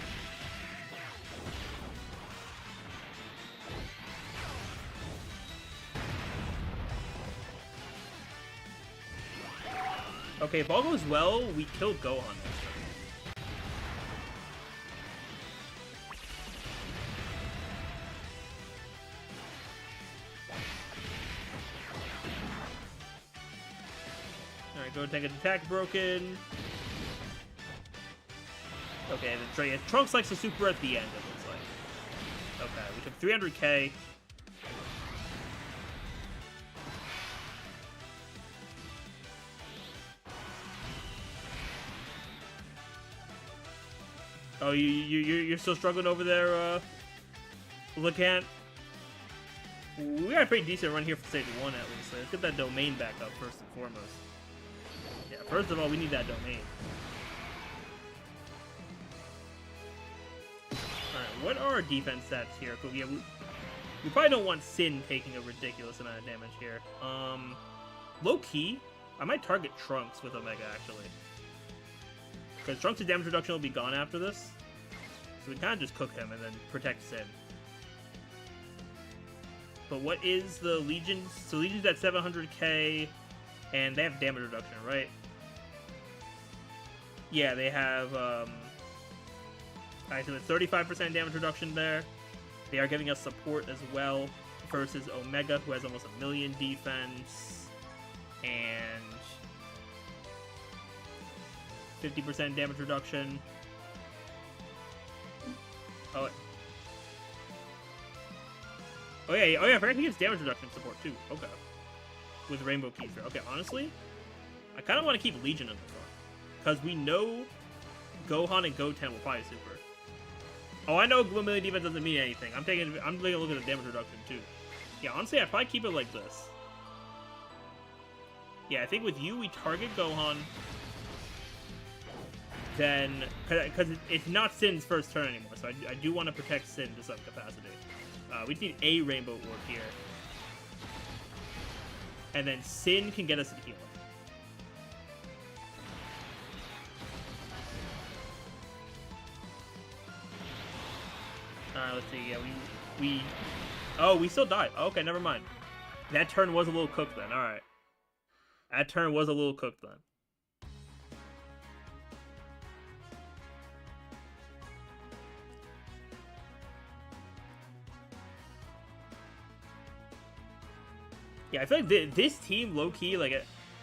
Okay, if all goes well, we kill Gohan next turn. Alright, go take an attack broken. Okay, then Trunks likes the super at the end, it looks like. Okay, we took 300k. Oh, you're still struggling over there, Lacan? We got a pretty decent run here for stage 1 at least. So let's get that domain back up first and foremost. Yeah, first of all, we need that domain. Alright, what are our defense stats here? Yeah, we probably don't want Sin taking a ridiculous amount of damage here. Low key, I might target Trunks with Omega actually. Because Trunks' damage reduction will be gone after this. So we kind of just cook him and then protect Sin. But what is the Legion's? So Legion's at 700k, and they have damage reduction, right? Yeah, they have, Alright, so it's 35% damage reduction there. They are giving us support as well, versus Omega, who has almost 1 million defense. And 50% damage reduction. Oh yeah, I forgot he gives damage reduction support too. Okay. With Rainbow Keister. Okay, honestly, I kind of want to keep Legion in the front. Because we know Gohan and Goten will probably super. Oh, I know 1 million defense doesn't mean anything. I'm taking a look at the damage reduction too. Yeah, honestly, I'd probably keep it like this. Yeah, I think with you, we target Gohan. Then, because it's not Sin's first turn anymore, so I do want to protect Sin to some capacity. We just need a Rainbow Orb here. And then Sin can get us a heal. Alright, let's see. Yeah, oh, we still died. Oh, okay, never mind. That turn was a little cooked then. Alright. That turn was a little cooked then. Yeah, I feel like this team, low-key, like,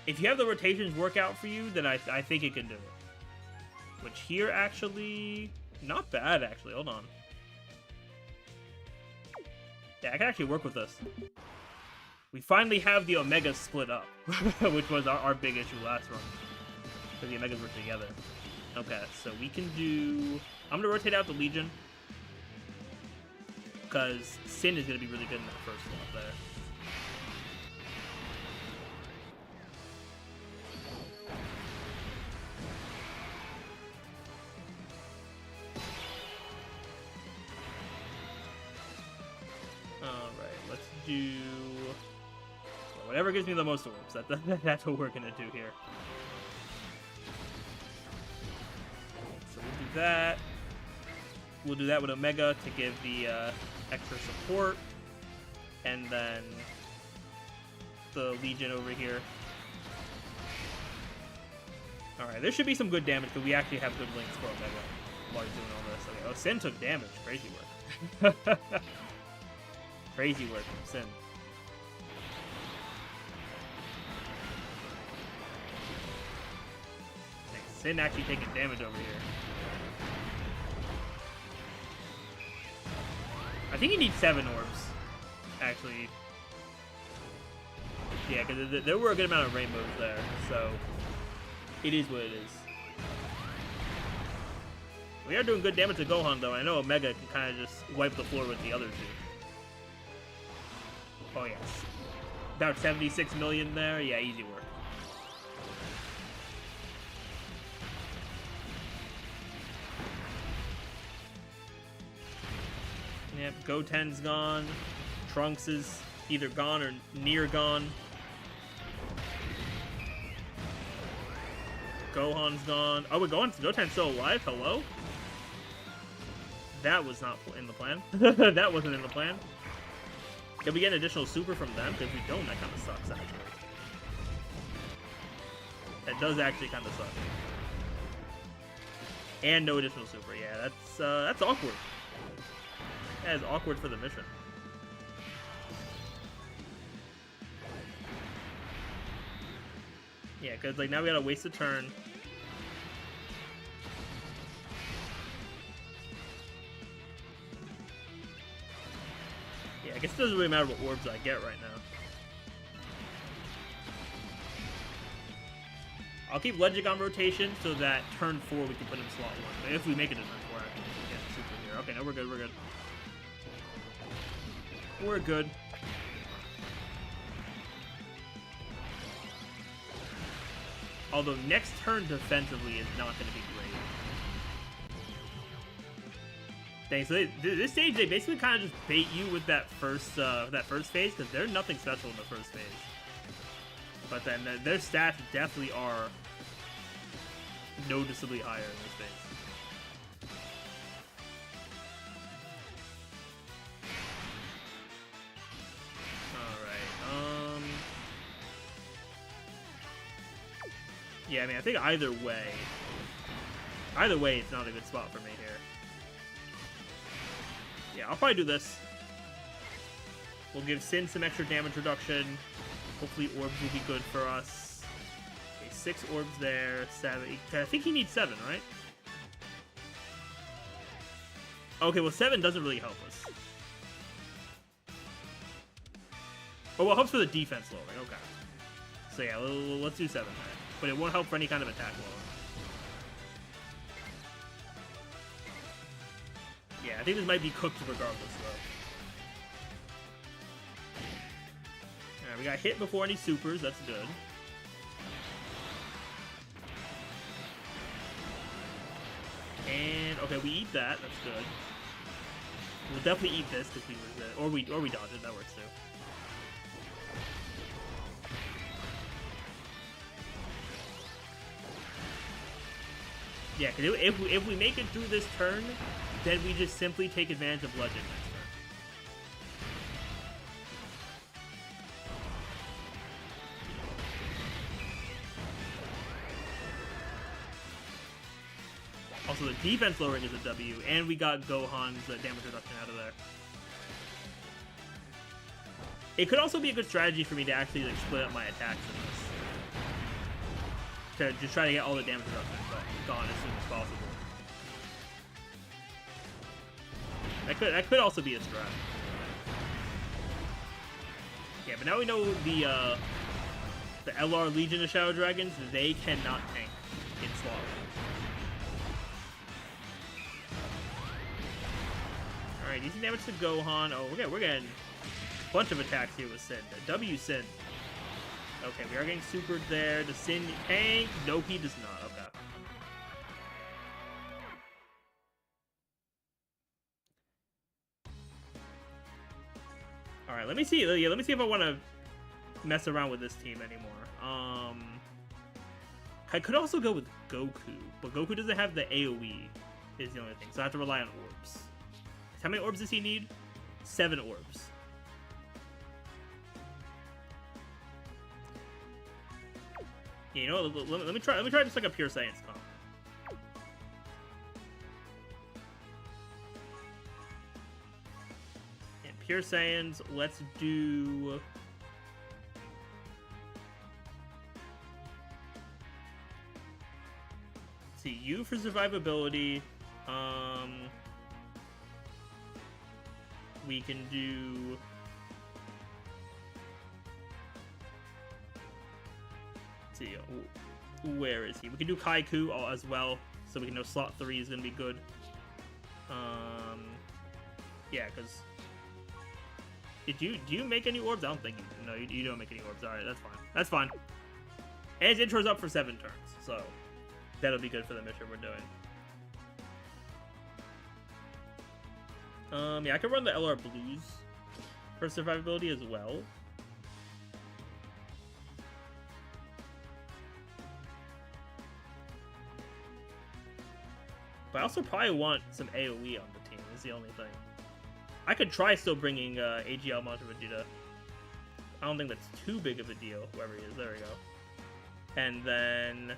if you have the rotations work out for you, then I think it can do it. Which here, actually, not bad, actually. Hold on. Yeah, I can actually work with this. We finally have the Omegas split up, which was our big issue last run. Because the Omegas were together. Okay, so we can do... I'm going to rotate out the Legion. Because Sin is going to be really good in that first slot there. Do whatever gives me the most orbs. That's what we're gonna do here. So we'll do that. We'll do that with Omega to give the extra support, and then the Legion over here. All right, there should be some good damage because we actually have good links for Omega while he's doing all this. Okay. Oh, Sin took damage. Crazy work. Crazy work from Sin. Sin actually taking damage over here. I think he needs 7 orbs, actually. Yeah, because there were a good amount of rainbows there, so it is what it is. We are doing good damage to Gohan, though. I know Omega can kind of just wipe the floor with the other two. Oh, yes. About 76 million there. Yeah, easy work. Yep, Goten's gone. Trunks is either gone or near gone. Gohan's gone. Oh, wait, Goten's still alive? Hello? That was not in the plan. That wasn't in the plan. Can we get an additional super from them? Because if we don't, that kind of sucks, actually. That does actually kind of suck. And no additional super. Yeah, that's awkward. That is awkward for the mission. Yeah, because like now we gotta waste a turn. Yeah, I guess it doesn't really matter what orbs I get right now. I'll keep Legic on rotation so that turn 4 we can put in slot 1. But if we make it in turn 4, I can get super here. Okay, no, we're good, we're good. We're good. Although next turn defensively is not going to be great. Dang, so this stage they basically kind of just bait you with that first phase because they're nothing special in the first phase. But then their stats definitely are noticeably higher in this phase. Yeah, I mean, I think either way, it's not a good spot for me here. Yeah, I'll probably do this. We'll give Sin some extra damage reduction. Hopefully orbs will be good for us. Okay, 6 orbs there, 7. I think he needs 7, right? Okay, well 7 doesn't really help us. Oh, well, it helps for the defense lowering, okay. So yeah, let's do 7 there. But it won't help for any kind of attack lower. Yeah, I think this might be cooked regardless, though. Alright, we got hit before any supers, that's good. And, okay, we eat that, that's good. We'll definitely eat this, because we were or we dodge it, that works too. Yeah, because if we make it through this turn, then we just simply take advantage of Legend next turn. Also, the defense lowering is a W, and we got Gohan's damage reduction out of there. It could also be a good strategy for me to actually like split up my attacks in this. To just try to get all the damage reduction gone as soon as possible. That could also be a strat. Yeah, but now we know the LR Legion of Shadow Dragons, they cannot tank in slot. Alright, decent damage to Gohan. Oh, we're getting a bunch of attacks here with Sin. W Sin. Okay, we are getting supered there. Does Sin tank? No, he does not. Okay. All right, let me see. Yeah, let me see if I want to mess around with this team anymore. I could also go with Goku, but Goku doesn't have the AoE. Is the only thing, so I have to rely on orbs. How many orbs does he need? 7 orbs. Yeah, you know what, let me try just like a pure science comp. And pure Saiyans, let's do let's see, U for survivability. We can do see, where is he? We can do Kaiku as well, so we can know slot 3 is going to be good. Yeah, because Do you make any orbs? I don't think you. No, you don't make any orbs. All right, that's fine. That's fine. And his intro's up for 7 turns, so that'll be good for the mission we're doing. Yeah, I could run the LR Blues for survivability as well. But I also probably want some AoE on the team, is the only thing. I could try still bringing AGL Mantra Vegeta. I don't think that's too big of a deal, whoever he is. There we go. And then...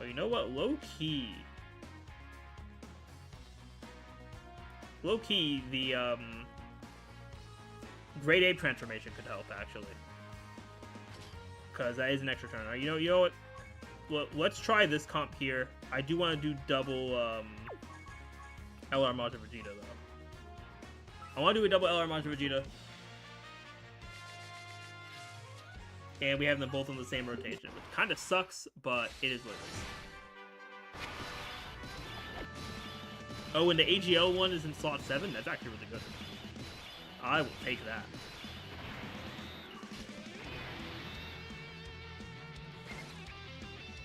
oh, you know what? Low-key... Low-key, the Grade Ape transformation could help, actually. Because that is an extra turn. You know what? Well, let's try this comp here. I do want to do double LR Mantra Vegeta, though. I want to do a double LR Mantra Vegeta. And we have them both on the same rotation, which kind of sucks, but it is what it is. Oh, and the AGL one is in slot 7? That's actually really good. I will take that.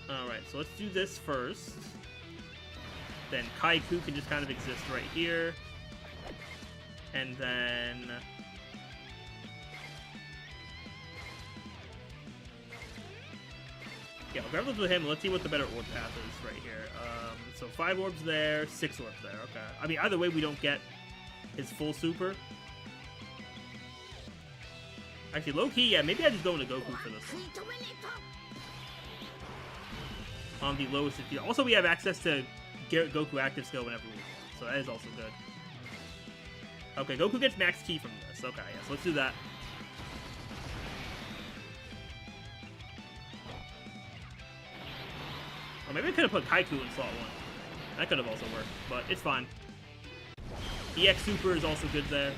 Alright, so let's do this first. Then Kaiku can just kind of exist right here. And then... yeah, I'll grab those with him. Let's see what the better orb path is right here. So 5 orbs there, 6 orbs there. Okay. I mean, either way, we don't get his full super. Actually, low-key, yeah, maybe I just go into Goku for this one. On the lowest speed. Also, we have access to get Goku active skill whenever we want, so that is also good. Okay, Goku gets max ki from this. Okay, yeah, so let's do that. Or maybe I could have put Kaiku in slot 1. That could have also worked, but it's fine. EX Super is also good there.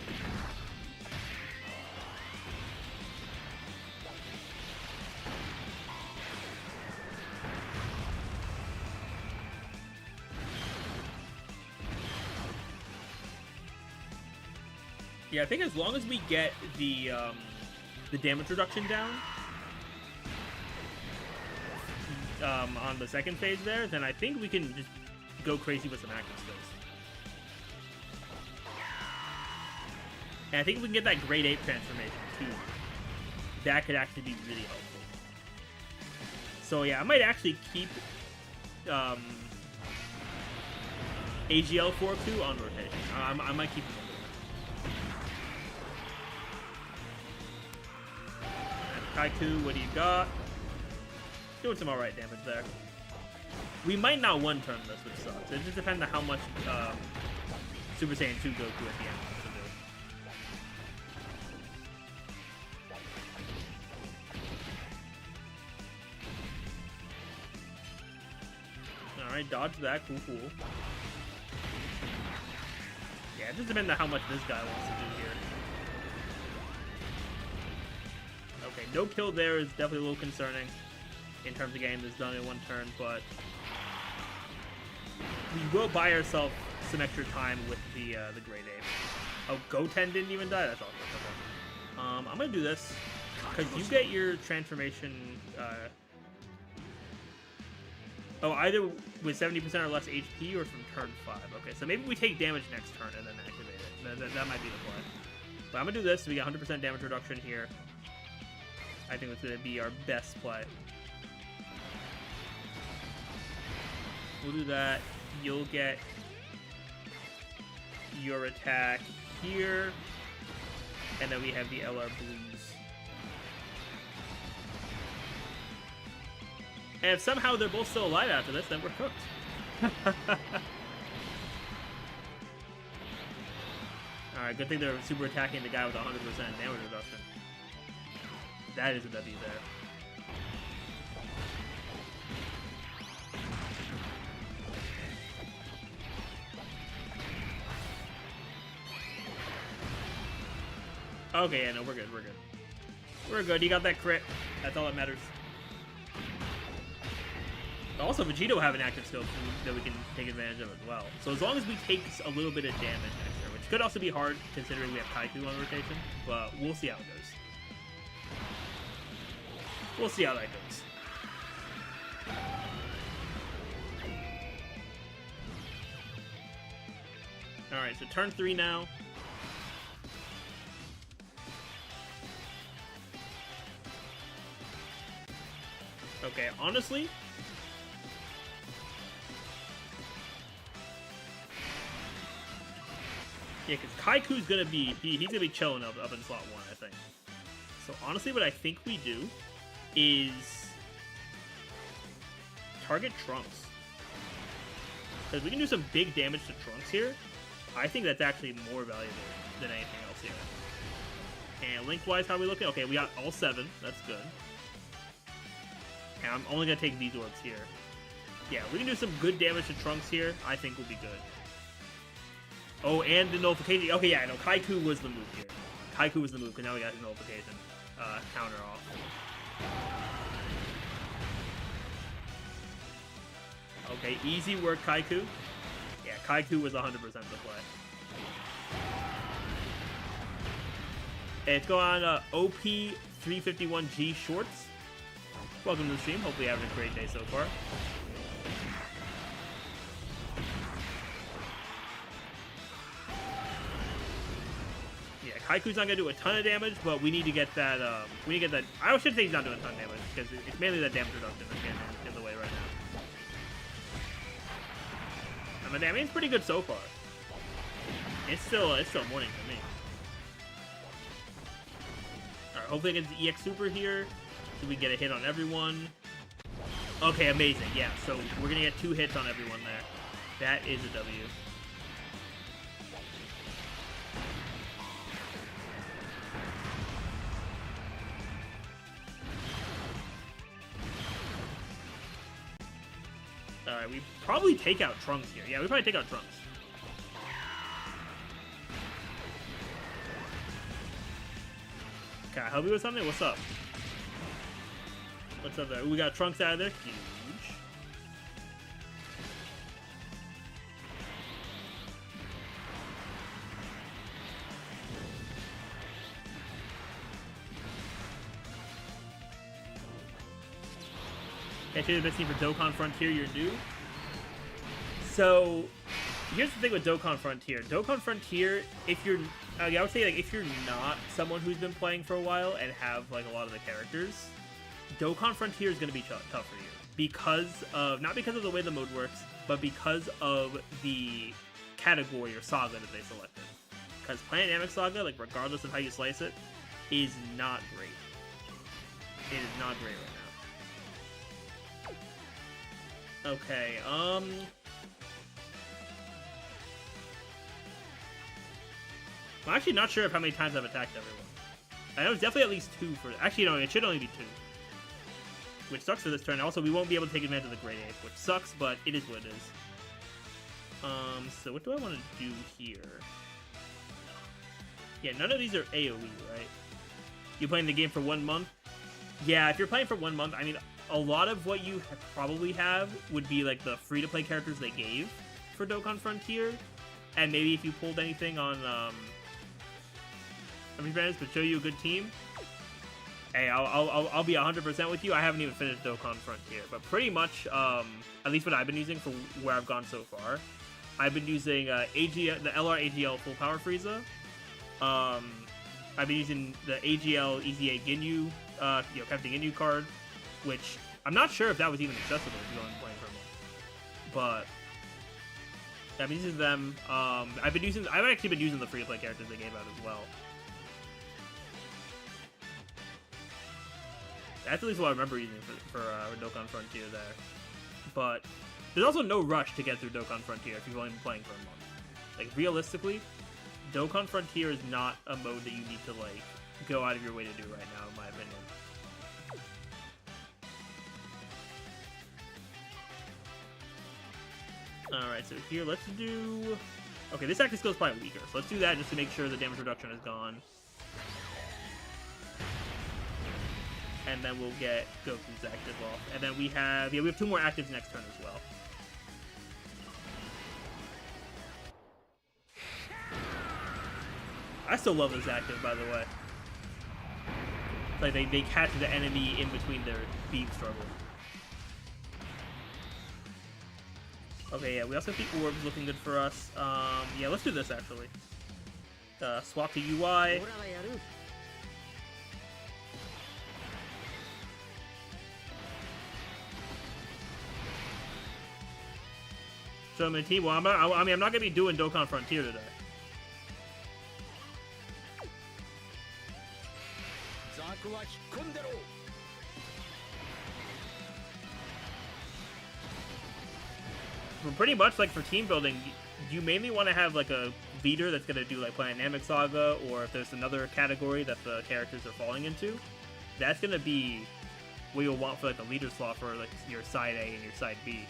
Yeah, I think as long as we get the damage reduction down on the second phase there, then I think we can just go crazy with some active skills. And I think if we can get that Grade Ape transformation too, that could actually be really helpful. So yeah, I might actually keep AGL 4-2 on rotation. I might keep it. Kaiku, what do you got? Doing some alright damage there. We might not one-turn this, which sucks. It just depends on how much Super Saiyan 2 Goku at the end wants to do. Alright, dodge that. Cool, cool. Yeah, it just depends on how much this guy wants to do here. Okay, no kill there is definitely a little concerning in terms of getting this done in one turn, but we will buy ourselves some extra time with the Grade Ape. Oh, Goten didn't even die? That's awesome. Okay. I'm gonna do this, because you get your transformation, oh, either with 70% or less HP or from turn 5. Okay, so maybe we take damage next turn and then activate it. That might be the play. But I'm gonna do this, so we get 100% damage reduction here. I think that's going to be our best play. We'll do that. You'll get your attack here. And then we have the LR Blues. And if somehow they're both still alive after this, then we're cooked. Alright, good thing they're super attacking the guy with 100% damage reduction. That is a W there. Okay, yeah, no, we're good, we're good. We're good, you got that crit. That's all that matters. Also, Vegeta will have an active skill that we can take advantage of as well. So as long as we take a little bit of damage next turn, which which could also be hard considering we have Kaiku on rotation, but we'll see how it goes. We'll see how that goes. Alright, so turn 3 now. Okay, honestly, yeah, because Kaiku's gonna be, he's gonna be chilling up in slot 1, I think. So honestly, what I think we do is target Trunks. Because we can do some big damage to Trunks here. I think that's actually more valuable than anything else here. And lengthwise, how are we looking? Okay, we got all 7. That's good. And I'm only going to take these orbs here. Yeah, we can do some good damage to Trunks here. I think we'll be good. Oh, and the nullification. Okay, yeah, I know. Kaiku was the move here. Kaiku was the move, because now we got his nullification counter off. Okay, easy work, Kaiku. Yeah, Kaiku was 100% the play. It's going on OP351G Shorts. Welcome to the stream. Hopefully you're having a great day so far. Yeah, Kaiku's not going to do a ton of damage, but we need to get that, I should say he's not doing a ton of damage, because it's mainly that damage reduction that's getting in the way right now. I mean, it's pretty good so far. It's still morning for me. Alright, hopefully it gets the EX Super here, so we can get a hit on everyone. Okay, amazing. Yeah, so we're gonna get 2 hits on everyone there. That is a W. Alright, we probably take out Trunks here. Yeah, we probably take out Trunks. Can I help you with something? What's up? What's up there? Ooh, we got Trunks out of there. Huge. Okay, the best team for Dokkan Frontier, you're new. So, here's the thing with Dokkan Frontier. Dokkan Frontier, if you're, I would say, like, if you're not someone who's been playing for a while and have, like, a lot of the characters, Dokkan Frontier is going to be tough for you. Because of, not because of the way the mode works, but because of the category or saga that they selected. Because Planet Namek Saga, like, regardless of how you slice it, is not great. It is not great right now. Okay, I'm actually not sure of how many times I've attacked everyone. I know it's definitely at least 2 for... Actually, no, it should only be 2. Which sucks for this turn. Also, we won't be able to take advantage of the Great Ape, which sucks, but it is what it is. So what do I want to do here? Yeah, none of these are AoE, right? You playing the game for 1 month? Yeah, if you're playing for 1 month, I mean... A lot of what you probably have would be like the free-to-play characters they gave for Dokkan Frontier, and maybe if you pulled anything on but show you a good team. Hey, I'll be 100% with you. I haven't even finished Dokkan Frontier, but pretty much, at least what I've been using for where I've gone so far, I've been using the LR AGL Full Power Frieza. I've been using the AGL EZA Ginyu, Captain Ginyu card. Which, I'm not sure if that was even accessible if you go and playing for a month. But, I've been using them. I've actually been using the free-to-play characters they gave out as well. That's at least what I remember using for Dokkan Frontier there. But, there's also no rush to get through Dokkan Frontier if you've only been playing for a month. Like, realistically, Dokkan Frontier is not a mode that you need to, like, go out of your way to do right now, in my opinion. Alright, so here, let's do... Okay, this active skill is probably weaker, so let's do that just to make sure the damage reduction is gone. And then we'll get Goku's active off. And then we have... Yeah, we have 2 more actives next turn as well. I still love this active, by the way. It's like they catch the enemy in between their beam struggle. Okay, yeah, we also have the orbs looking good for us. Yeah, let's do this actually. Swap to UI. So I'm in team. Well, I'm not gonna be doing Dokkan Frontier today. But pretty much, like for team building, you mainly want to have like a leader that's gonna do like Dynamic Saga, or if there's another category that the characters are falling into, that's gonna be what you'll want for like the leader slot for like your side A and your side B.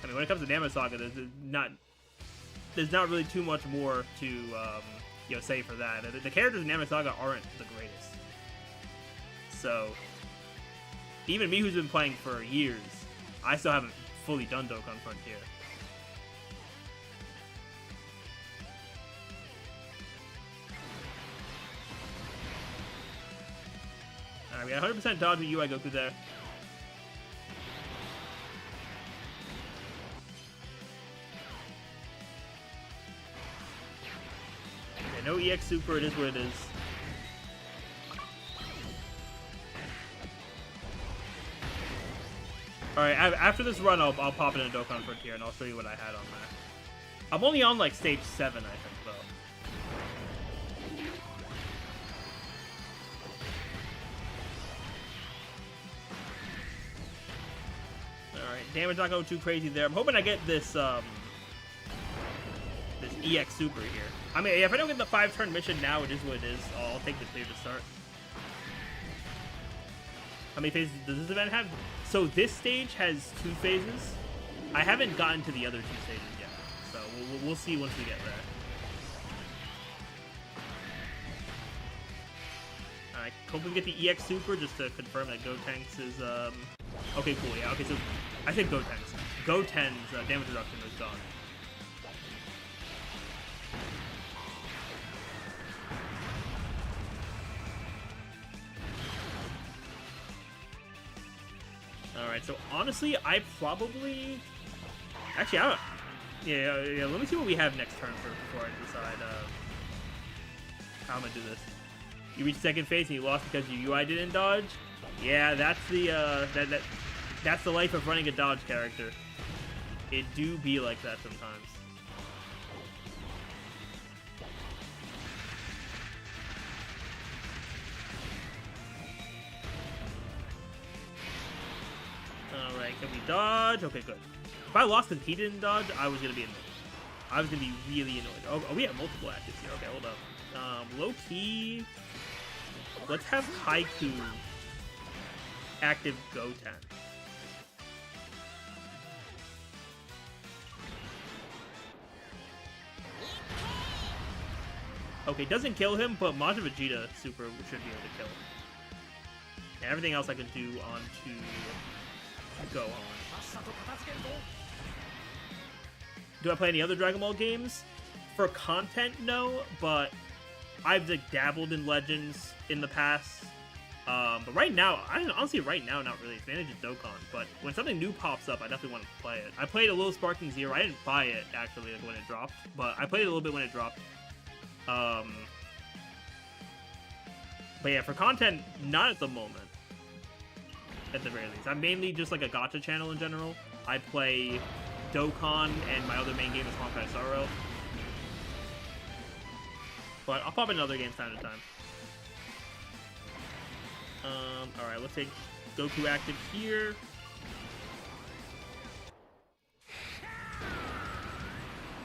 I mean, when it comes to Dynamic Saga, there's not really too much more to you know, say for that. The characters in Dynamic Saga aren't the greatest. So even me, who's been playing for years, I still haven't fully done Dokkan Frontier. Alright, we got 100% dodge with UI Goku there. Okay, no EX Super, it is what it is. Alright, after this run, I'll pop in a Dokkan Frontier and I'll show you what I had on there. I'm only on like stage 7, I think, though. Alright, damage not going too crazy there. I'm hoping I get this, this EX Super here. I mean, if I don't get the 5-turn mission now, it is what it is. I'll take the clear to start. How many phases does this event have? So this stage has 2 phases. I haven't gotten to the other 2 stages yet, so we'll see once we get there. Alright, hope we get the EX Super just to confirm that Gotenks is, okay, cool, yeah, okay, so I said Gotenks. Goten's damage reduction is done. Alright, so honestly, I probably... Actually, I don't... Yeah, let me see what we have next turn before I decide how I'm gonna do this. You reach second phase and you lost because your UI didn't dodge? Yeah, that's the, that's the life of running a dodge character. It do be like that sometimes. Alright, can we dodge? Okay, good. If I lost because he didn't dodge, I was going to be annoyed. I was going to be really annoyed. Oh, we have multiple actives here. Okay, hold up. Low key, let's have Haiku active Goten. Okay, doesn't kill him, but Majin Vegeta Super should be able to kill him. And everything else I can do onto Gohan. Do I play any other Dragon Ball games? For content, no, but I've like, dabbled in Legends in the past. But right now, honestly, right now, not really. It's mainly just Dokkan. But when something new pops up, I definitely want to play it. I played a little Sparking Zero. I didn't buy it, actually, like, when it dropped. But I played it a little bit when it dropped. But yeah, for content, not at the moment. At the very least. I'm mainly just like a gacha channel in general. I play Dokkan, and my other main game is Honkai Star Rail. But I'll pop in other games time to time. Alright, let's take Goku active here.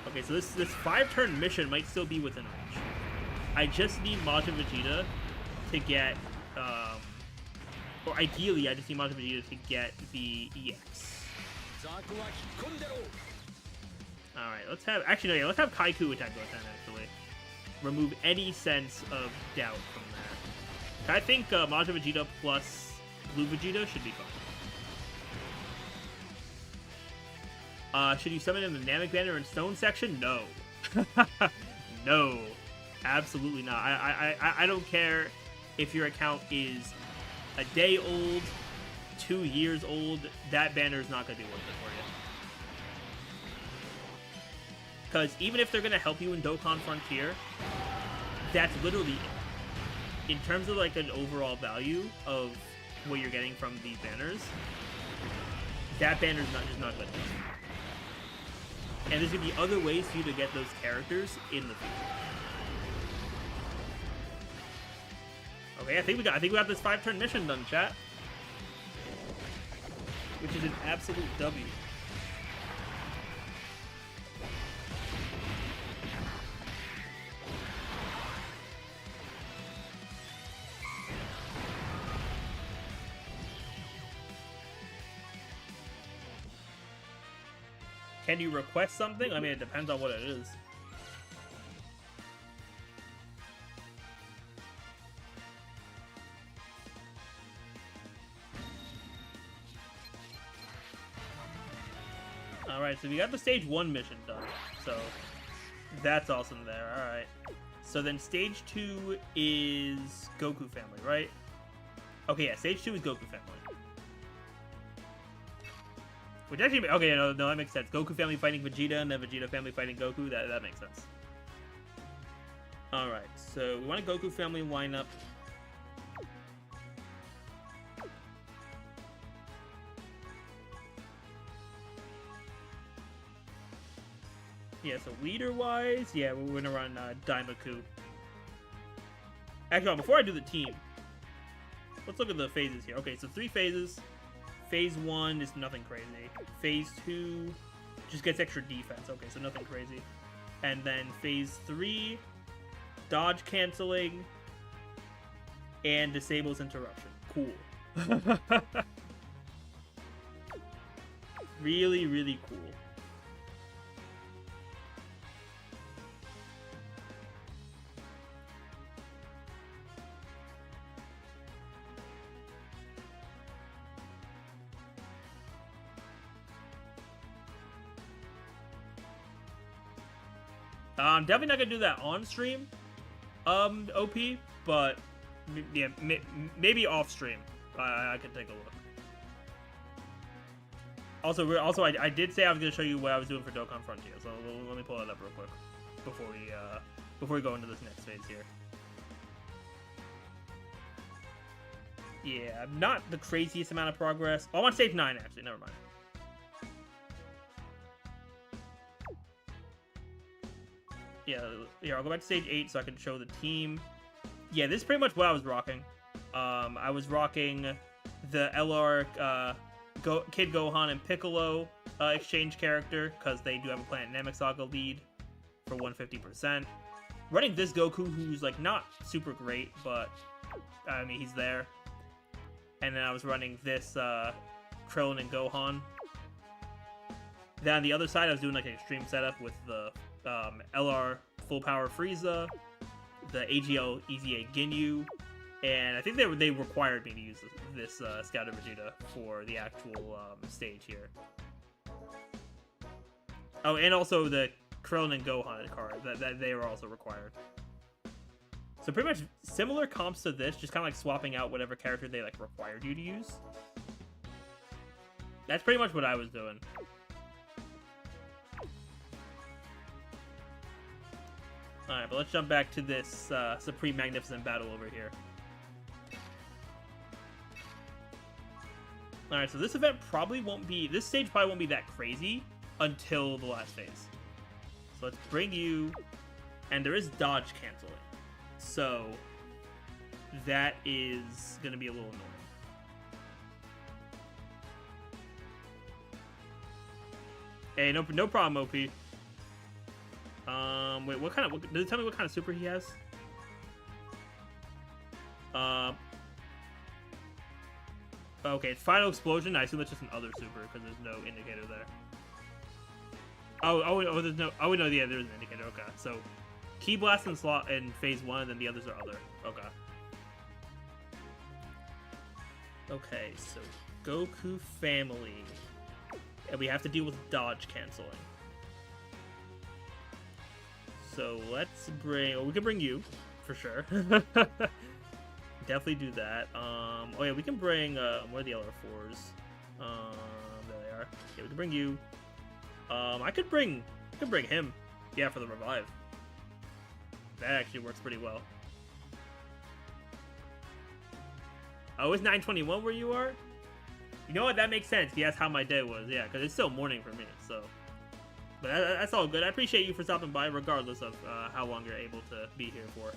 Okay, so this 5-turn mission might still be within reach. I just need Majin Vegeta to get, or ideally, I just need Majin Vegeta to get the EX. Alright, let's have, actually, no, yeah, let's have Kaiku attack Goten, actually. Remove any sense of doubt from that. I think Majin Vegeta plus Blue Vegeta should be fun. Should you summon in the Namek Banner and Stone section? No. No, absolutely not. I don't care if your account is a day old, 2 years old. That banner is not gonna be worth it for you. Because even if they're gonna help you in Dokkan Frontier, that's literally it. In terms of like an overall value of what you're getting from these banners, that banner's just not good. And there's gonna be other ways for you to get those characters in the future. Okay, I think we got this 5-turn mission done, chat. Which is an absolute W. Can you request something? I mean, it depends on what it is. Alright, so we got the stage 1 mission done. So, that's awesome there. Alright. So then stage 2 is Goku family, right? Okay, yeah, stage 2 is Goku family. Which actually, okay, no, that makes sense. Goku family fighting Vegeta, and then Vegeta family fighting Goku. That makes sense. All right, so we want a Goku family lineup. Yeah, so leader-wise, yeah, we're gonna run Daimaku. Actually, before I do the team, let's look at the phases here. Okay, so 3 phases. Phase 1 is nothing crazy. Phase 2 just gets extra defense. Okay, so nothing crazy. And then Phase 3, dodge canceling, and disables interruption. Cool. Really, really cool. I'm definitely not gonna do that on stream, OP, but yeah, maybe off stream. I could take a look. Also, I did say I was gonna show you what I was doing for Dokkan Frontier, so let me pull that up real quick before we go into this next phase here. Yeah, not the craziest amount of progress. Oh, I'm on stage 9 actually. Never mind. Yeah, I'll go back to stage 8 so I can show the team. Yeah, this is pretty much what I was rocking. I was rocking the LR Kid Gohan and Piccolo exchange character, because they do have a Planet Namek Saga lead for 150%. Running this Goku, who's like not super great, but I mean, he's there. And then I was running this Krillin and Gohan. Then on the other side, I was doing like an extreme setup with the LR Full Power Frieza, the AGL EZA Ginyu, and I think they required me to use this Scouter Vegeta for the actual stage here. Oh, and also the Krillin and Gohan card, that they were also required. So pretty much similar comps to this, just kind of like swapping out whatever character they like required you to use. That's pretty much what I was doing. Alright, but let's jump back to this Supreme Magnificent battle over here. Alright, so this event probably won't be... This stage probably won't be that crazy until the last phase. So let's bring you... And there is dodge canceling. So that is going to be a little annoying. Hey, no problem, OP. Wait, what kind of... Does it tell me what kind of super he has? Okay, it's Final Explosion. I assume it's just an other super, because there's no indicator there. Oh, there's no... Oh, no, yeah, there's an indicator. Okay, so... Ki Blast and slot in phase 1, and then the others are other. Okay. Okay, so... Goku family. And we have to deal with dodge canceling. So let's bring. Well, we can bring you for sure. Definitely do that. Oh yeah, we can bring. Where are the LR4s? There they are. Yeah, we can bring you. I could bring him. Yeah, for the revive. That actually works pretty well. Oh, it's 9:21 where you are? You know what? That makes sense. He asked how my day was. Yeah, because it's still morning for me, so. But that's all good. I appreciate you for stopping by, regardless of how long you're able to be here for.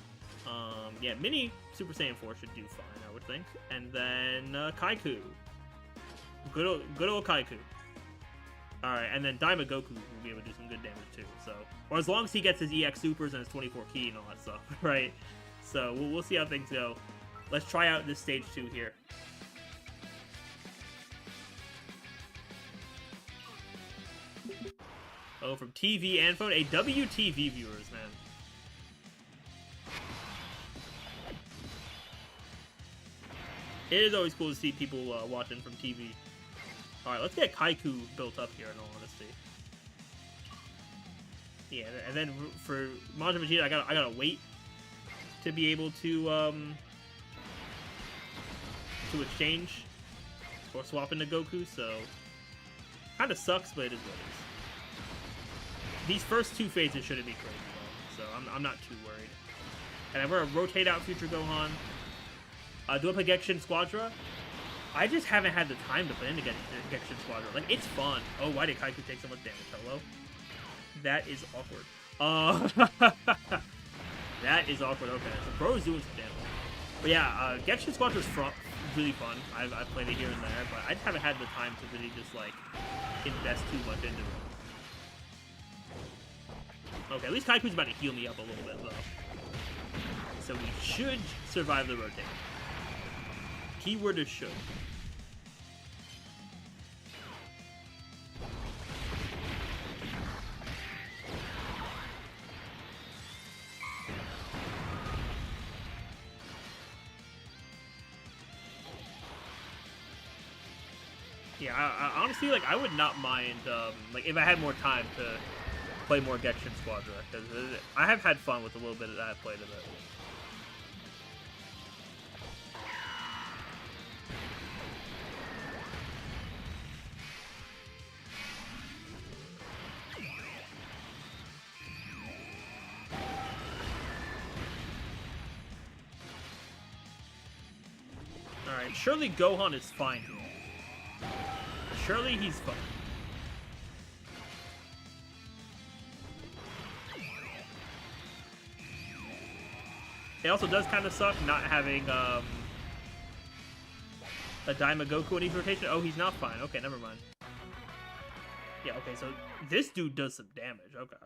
Yeah, Mini Super Saiyan 4 should do fine, I would think. And then Kaiku. Good old Kaiku. Alright, and then Daima Goku will be able to do some good damage too. So, or as long as he gets his EX Supers and his 24 Ki and all that stuff, right? So we'll see how things go. Let's try out this stage 2 here. Oh, from TV and phone. WTV viewers, man. It is always cool to see people watching from TV. Alright, let's get Kaiku built up here, in all honesty. Yeah, and then for Majin Vegeta, I gotta wait to be able to exchange or swap into Goku, so kind of sucks, but it is what it is. These first 2 phases shouldn't be crazy though, so I'm not too worried. And I'm gonna rotate out Future Gohan. Do up a Genshin Squadra. I just haven't had the time to put in to get Genshin Squadra. Like, it's fun. Oh, why did Kaiku take so much damage? Hello? That is awkward. That is awkward. Okay, so Bro's doing some damage. But yeah, Genshin Squadra's really fun. I've played it here and there, but I just haven't had the time to really just, like, invest too much into it. Okay, at least Kaiku's about to heal me up a little bit, though. So we should survive the rotate. Keyword is should. Yeah, I honestly, like, I would not mind, like, if I had more time to play more Genshin Squadra, because I have had fun with a little bit that I've played of it. Alright, surely Gohan is fine here. Surely he's fine. It also does kind of suck not having a Daima Goku in each rotation. Oh, he's not fine. Okay, never mind. Yeah, okay, so this dude does some damage. Okay.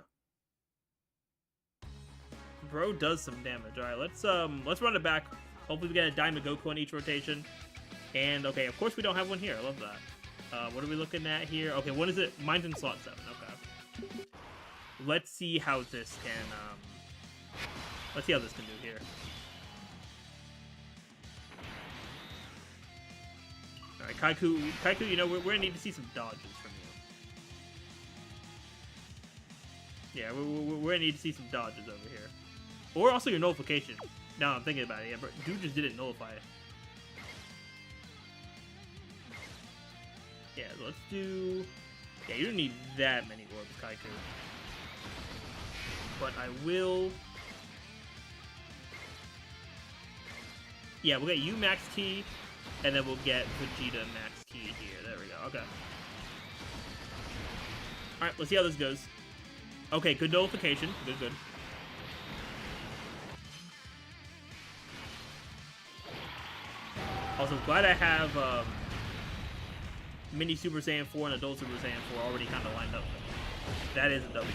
Bro does some damage. Alright, let's run it back. Hopefully we get a Daima Goku on each rotation. And, okay, of course we don't have one here. I love that. What are we looking at here? Okay, what is it? Mine's in slot 7. Okay. Let's see how this can, let's see how this can do here. Alright, Kaiku, you know, we're gonna need to see some dodges from you. Yeah, we're gonna need to see some dodges over here. Or also your nullification. Now I'm thinking about it, yeah, but dude just didn't nullify it. Yeah, let's do... Yeah, you don't need that many orbs, Kaiku. But I will... Yeah, we'll get you max Ki, and then we'll get Vegeta max Ki here. There we go, okay. Alright, let's see how this goes. Okay, good nullification. Good, good. Also, glad I have Mini Super Saiyan 4 and Adult Super Saiyan 4 already kind of lined up. That is a W.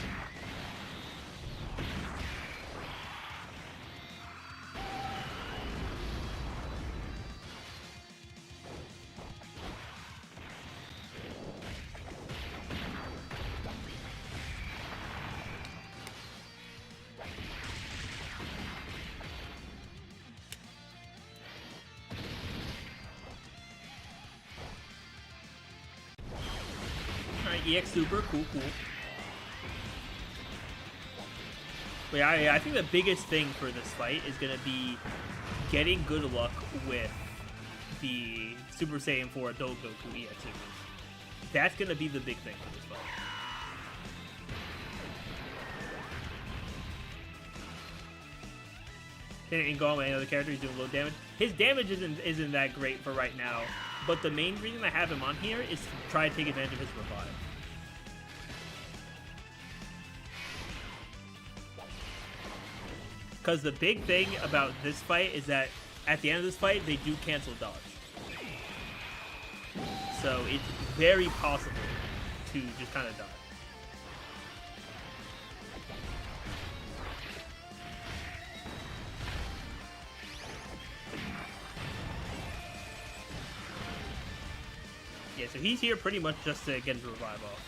EX Super, cool, cool. But yeah, I think the biggest thing for this fight is going to be getting good luck with the Super Saiyan 4 Adult Goku EX Supers. That's going to be the big thing for this fight. And Gong, another character, he's doing low damage. His damage isn't that great for right now, but the main reason I have him on here is to try to take advantage of his revive. Because the big thing about this fight is that at the end of this fight, they do cancel dodge. So it's very possible to just kind of dodge. Yeah, so he's here pretty much just to get his revive off.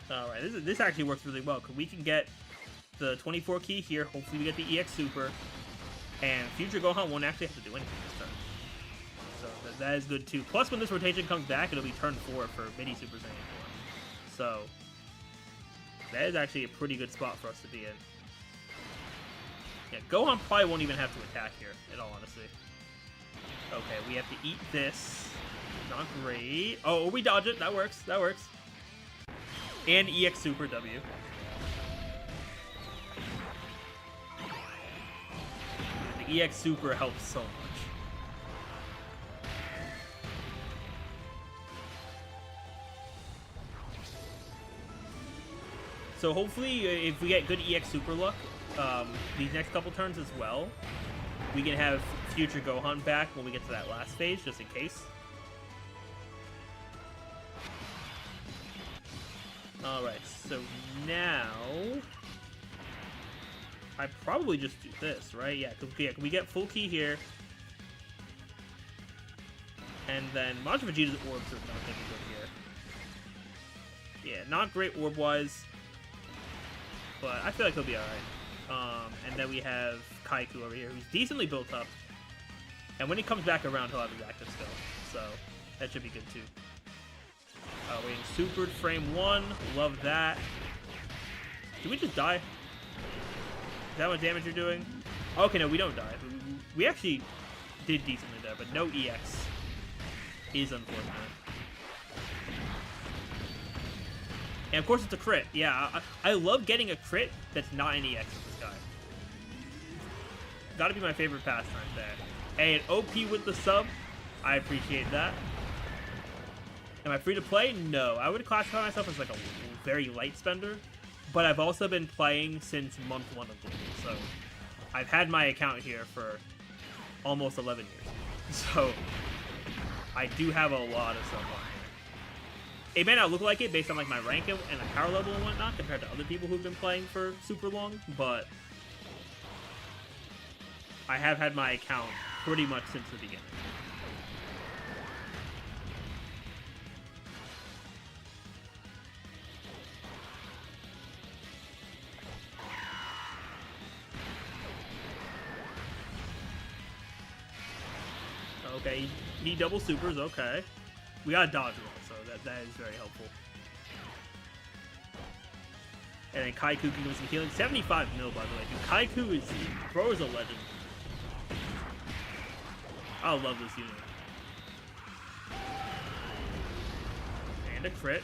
Alright, this actually works really well, because we can get the 24 key here, hopefully we get the EX Super, and Future Gohan won't actually have to do anything this turn. So that is good too. Plus when this rotation comes back, it'll be turn 4 for Mini Super Saiyan 4. So that is actually a pretty good spot for us to be in. Yeah, Gohan probably won't even have to attack here, in all honesty. Okay, we have to eat this. Not great. Oh, we dodge it. That works. That works. And EX Super W. The EX Super helps so much. So hopefully, if we get good EX Super luck, these next couple turns as well, we can have Future Gohan back when we get to that last phase, just in case. Alright, so now I probably just do this, right? Yeah, can we get full key here? And then Majin Vegeta's orbs are not looking good here. Yeah, not great orb-wise, but I feel like he'll be alright. And then we have Kaiku over here, who's decently built up. And when he comes back around, he'll have his active skill, so that should be good too. Waiting supered frame 1. Love that. Did we just die? Is that how much damage you're doing? Okay, no, we don't die. We actually did decently there, but no EX is unfortunate. And of course it's a crit. Yeah, I love getting a crit that's not an EX with this guy. Gotta be my favorite pastime there. Hey, an OP with the sub. I appreciate that. Am I free to play? No. I would classify myself as like a very light spender, but I've also been playing since month 1 of the league, so I've had my account here for almost 11 years. So I do have a lot of stuff on here. It may not look like it based on like my rank and the power level and whatnot compared to other people who've been playing for super long, but I have had my account pretty much since the beginning. Okay, he double supers, okay. We got a dodge roll, so that is very helpful. And then Kaiku can give us some healing. 75 mil, by the way. Dude, Kaiku bro is a legend. I love this unit. And a crit.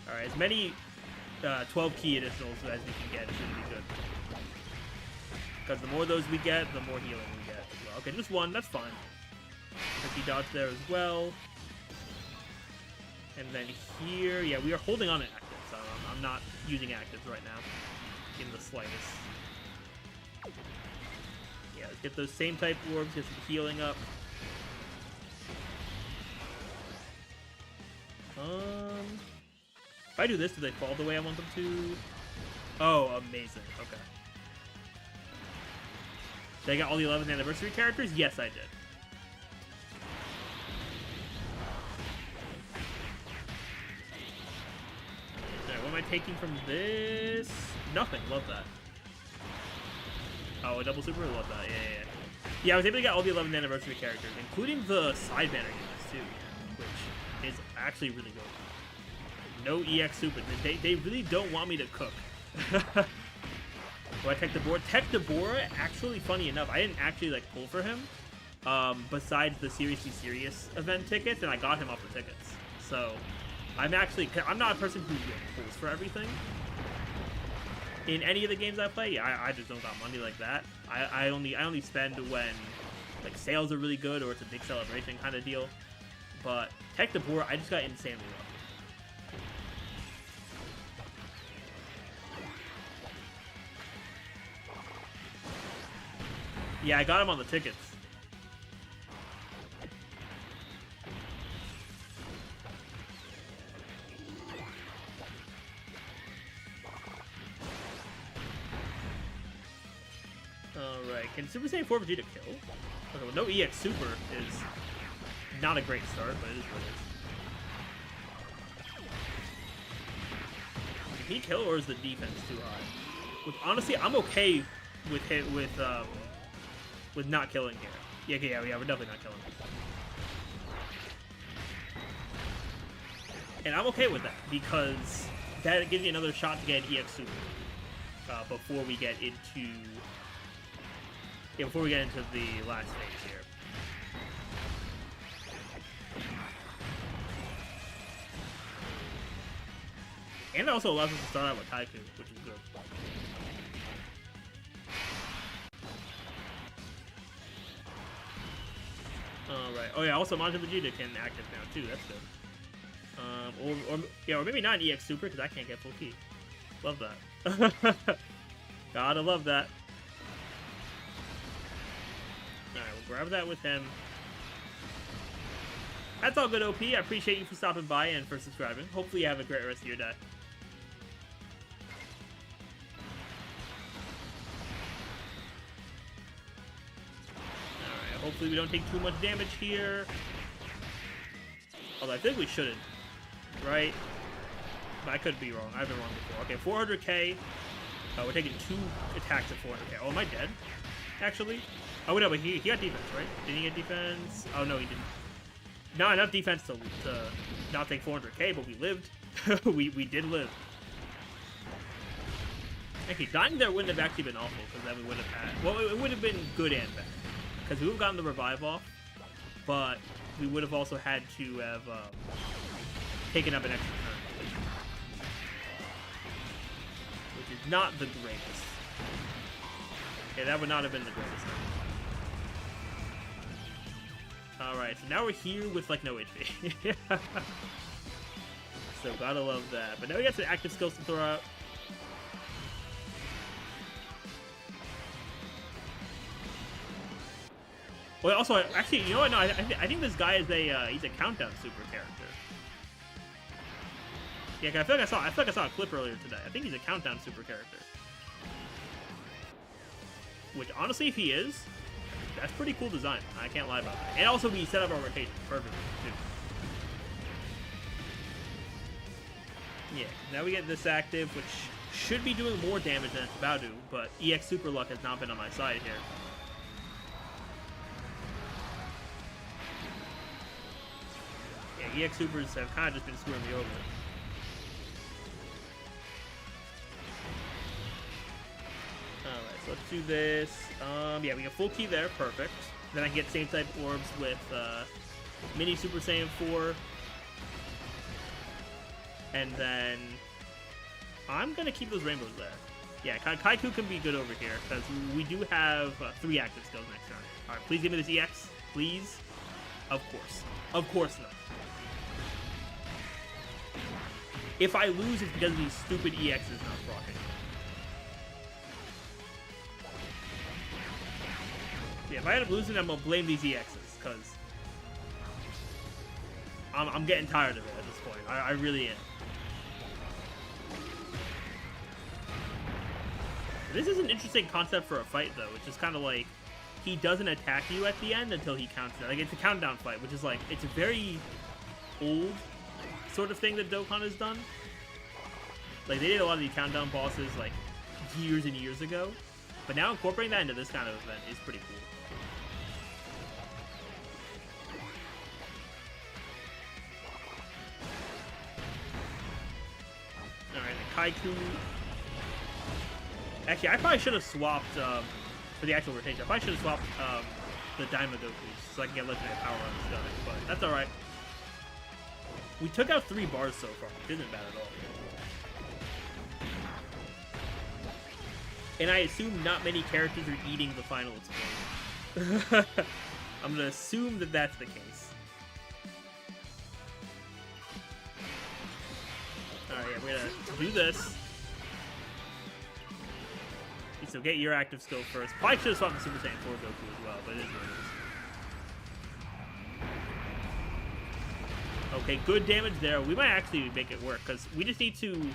Alright, as many 12 key additionals as we can get should be good. Because the more those we get, the more healing we get as well. Okay, just one, that's fine. Tricky dodge there as well. And then here, yeah, we are holding on to active, so I'm not using actives right now in the slightest. Yeah, let's get those same type orbs, get some healing up. If I do this, do they fall the way I want them to? Oh, amazing. Okay. Did I get all the 11th anniversary characters? Yes, I did. Alright, what am I taking from this? Nothing. Love that. Oh, a double super? I love that. Yeah. Yeah, I was able to get all the 11th anniversary characters, including the side banner units too, which is actually really good. No EX super. They really don't want me to cook. Do I tech the board? Tech the board, actually, funny enough, I didn't actually like pull for him. Besides the Seriously Serious event tickets, and I got him off the tickets. So I'm not a person who pulls for everything. In any of the games I play, I just don't got money like that. I only spend when like sales are really good or it's a big celebration kind of deal. But Tech the Board, I just got insanely lucky. Yeah, I got him on the tickets. Alright, can Super Saiyan 4 Vegeta kill? Okay, well, no EX Super is not a great start, but it is what it is. Can he kill, or is the defense too high? Which, honestly, I'm okay with not killing here. Yeah, we're definitely not killing. And I'm okay with that, because that gives you another shot to get an EX Super before we get into the last phase here. And it also allows us to start out with Kaiku, which is good. Alright. Oh yeah, also Majin Vegeta can active now too, that's good. Or maybe not an EX Super, because I can't get full key. Love that. Gotta love that. Alright, we'll grab that with him. That's all good, OP. I appreciate you for stopping by and for subscribing. Hopefully you have a great rest of your day. Alright, hopefully we don't take too much damage here. Although I think we shouldn't. Right? But I could be wrong. I've been wrong before. Okay, 400k. We're taking 2 attacks at 400k. Oh, am I dead? Actually? Oh, no, but he got defense, right? Did he get defense? Oh, no, he didn't. Not enough defense to not take 400k, but we lived. we did live. Okay, dying there wouldn't have actually been awful, because then we would have had... Well, it would have been good and bad. Because we would have gotten the revive off, but we would have also had to have taken up an extra turn. Which is not the greatest. Okay, that would not have been the greatest. Alright, so now we're here with, like, no HP. So, gotta love that. But now we got some active skills to throw out. Well, also, actually, you know what? No, I think this guy is he's a countdown super character. Yeah, I feel like I saw a clip earlier today. I think he's a countdown super character. Which, honestly, if he is, that's pretty cool design. I can't lie about that. And also, we set up our rotation perfectly, too. Yeah, now we get this active, which should be doing more damage than it's about to, but EX Super Luck has not been on my side here. Yeah, EX Supers have kind of just been screwing me over. Alright, so let's do this. Yeah, we get full key there, perfect. Then I can get same type orbs with Mini Super Saiyan 4. And then I'm gonna keep those rainbows there. Yeah, Kaiku can be good over here, because we do have 3 active skills next turn. Alright, please give me this EX, please. Of course. Of course not. If I lose, it's because of these stupid EXs not rocking. Yeah, if I end up losing, I'm gonna blame these EXs, because I'm getting tired of it at this point. I really am. This is an interesting concept for a fight, though. It's just kind of like, he doesn't attack you at the end until he counts down. Like, it's a countdown fight, which is like, it's a very old sort of thing that Dokkan has done. Like, they did a lot of these countdown bosses, like, years and years ago. But now incorporating that into this kind of event is pretty cool. Alright, the Kaiku. Actually, I probably should have swapped, for the actual rotation, I probably should have swapped, the Daimagokus so I can get legendary power on this guy, but that's alright. We took out 3 bars so far, which isn't bad at all. And I assume not many characters are eating the final explosion. I'm gonna assume that that's the case. Alright, yeah, we're gonna do this. So get your active skill first. Probably should have swapped the Super Saiyan 4 Goku as well, but it is what it is. Okay, good damage there. We might actually make it work, because we just need to...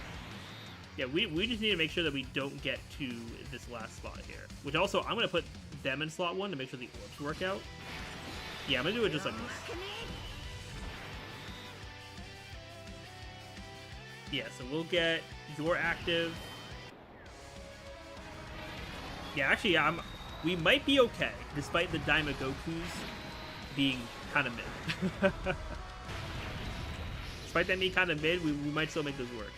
Yeah, we just need to make sure that we don't get to this last spot here. Which also, I'm going to put them in slot 1 to make sure the orbs work out. Yeah, I'm going to do it just like this. Yeah, so we'll get your active... Yeah, actually, we might be okay, despite the Daimagokus being kind of mid. Despite them being kind of mid, we might still make this work.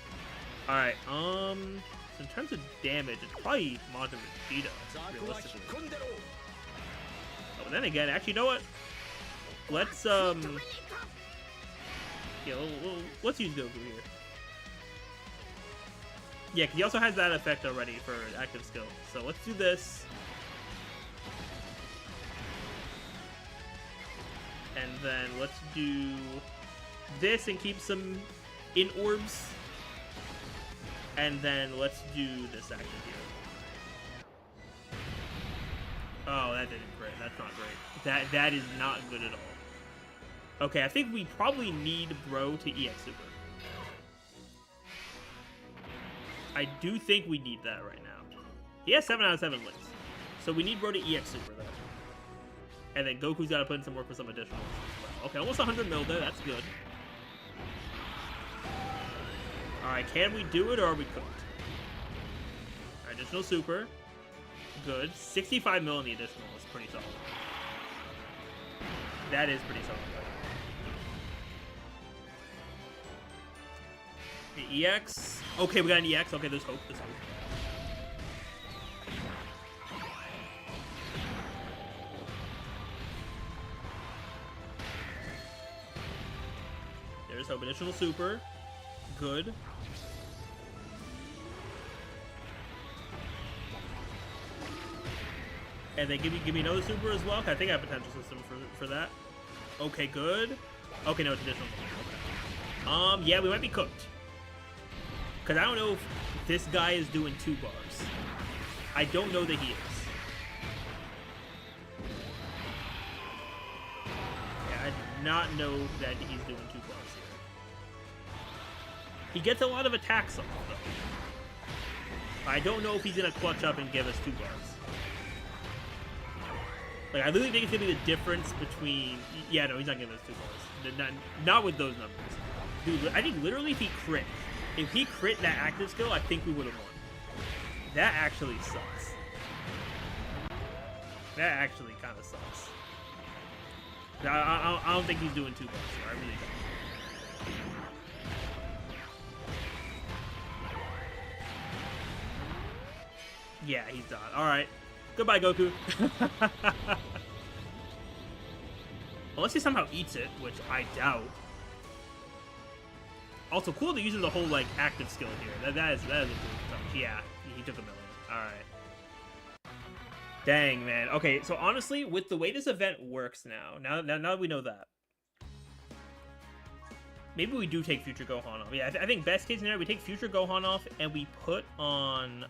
Alright, so in terms of damage, it's probably Majin Vegeta, realistically. Oh, but then again, actually, you know what? Let's, yeah, let's use Goku here. Yeah, because he also has that effect already for active skill. So let's do this. And then let's do this and keep some in orbs. And then let's do this action here. Oh, that didn't great. That's not great. That is not good at all. Okay, I think we probably need Bro to EX Super. I do think we need that right now. He has 7 out of 7 links. So we need Bro to EX Super, though. And then Goku's got to put in some work for some additionals as well. Okay, almost 100 mil there. That's good. Alright, can we do it or are we cooked? Alright, additional Super. Good. 65 mil in the additional is pretty solid. That is pretty solid. The EX. Okay, we got an EX. Okay, there's hope. There's hope. There's hope. Additional Super. Good. And then give me another Super as well. I think I have potential system for that. Okay, good. Okay, no, it's additional. Okay. Yeah, we might be cooked. Because I don't know if this guy is doing 2 bars. I don't know that he is. Yeah, I do not know that he's doing 2 bars here. He gets a lot of attacks off, though. I don't know if he's going to clutch up and give us 2 bars. Like, I really think it's going to be the difference between... Yeah, no, he's not giving us 2 bars. Not with those numbers. Dude, I think literally if he crit that active skill, I think we would have won. That actually sucks. That actually kind of sucks. I don't think he's doing 2 bars here. I really don't. Yeah, he's done. Alright. Goodbye, Goku. Unless he somehow eats it, which I doubt. Also, cool to using the whole, like, active skill here. That is a cool touch. Yeah, he took a million. Alright. Dang, man. Okay, so honestly, with the way this event works now that we know that, maybe we do take Future Gohan off. Yeah, I think best case scenario, we take Future Gohan off and we put on,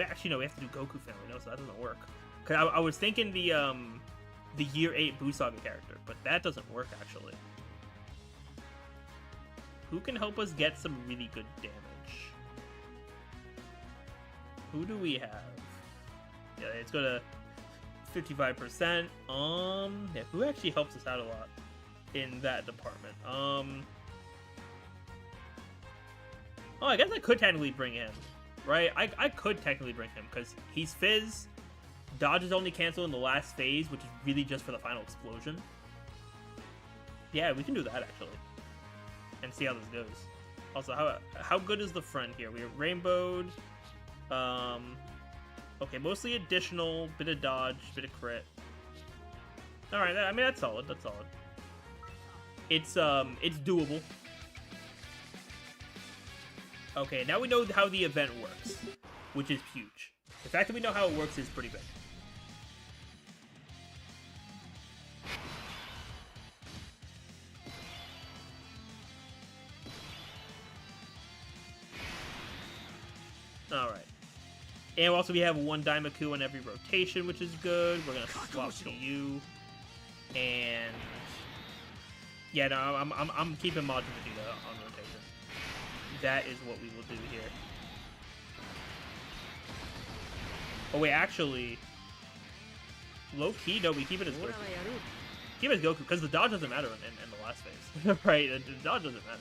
actually, no, we have to do Goku Family. No, so that doesn't work. Because I was thinking the Year 8 Buu Saga character, but that doesn't work, actually. Who can help us get some really good damage? Who do we have? Yeah, let's go to 55%. Yeah, who actually helps us out a lot in that department? Oh, I guess I could technically bring him. right? I could technically bring him, because he's Fizz. Dodge is only canceled in the last phase, which is really just for the final explosion. Yeah, we can do that, actually. And see how this goes. Also, how good is the friend here? We have rainbowed. Okay, mostly additional, bit of dodge, bit of crit. Alright, I mean, that's solid, that's solid. It's doable. Okay, now we know how the event works, which is huge. The fact that we know how it works is pretty big. Alright. And also we have one Daimaku on every rotation, which is good. We're gonna swap to you. And yeah, no, I'm keeping Majin Vegeta on rotation. That is what we will do here. Oh wait, actually, low key, no, we keep it as Goku. Keep it as Goku because the dodge doesn't matter in the last phase, right? The dodge doesn't matter.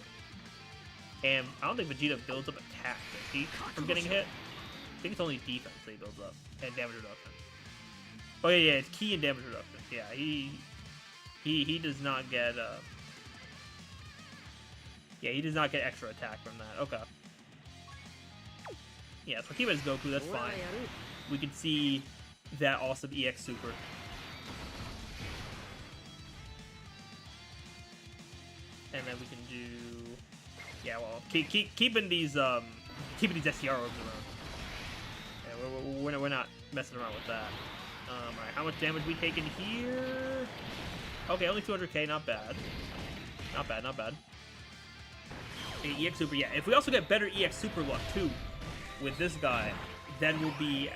And I don't think Vegeta builds up attack, does he, from getting hit? I think it's only defense that he builds up, and damage reduction. Oh yeah, it's key and damage reduction. Yeah, he does not get yeah, he does not get extra attack from that. Okay. Yeah, so keep it as Goku, that's fine. We can see that awesome EX Super. And then we can do, yeah, well, keeping these STR orbs around. Yeah, we're not messing around with that. Alright, how much damage we taking here? Okay, only 200k, not bad. Not bad, not bad. Okay, EX Super, yeah. If we also get better EX Super luck too with this guy, then we'll be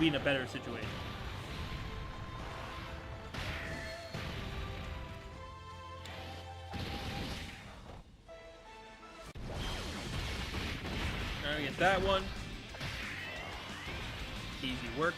in a better situation. Alright, get that one. Easy work.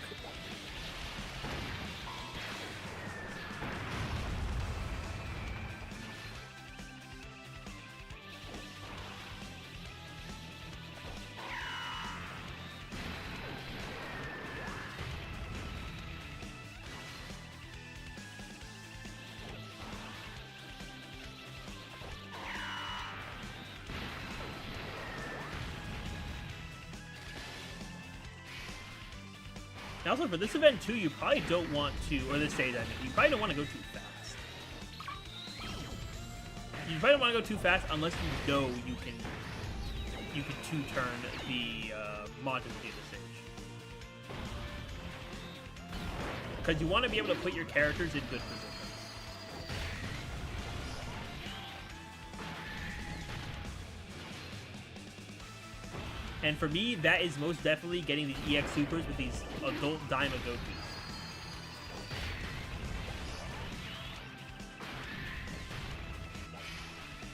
And also for this event too, you probably don't want to, or this stage, I mean, you probably don't want to go too fast. You probably don't want to go too fast unless you know you can two-turn the Majin Vegeta stage. Because you want to be able to put your characters in good position. And for me, that is most definitely getting the EX Supers with these adult Daima Gokus.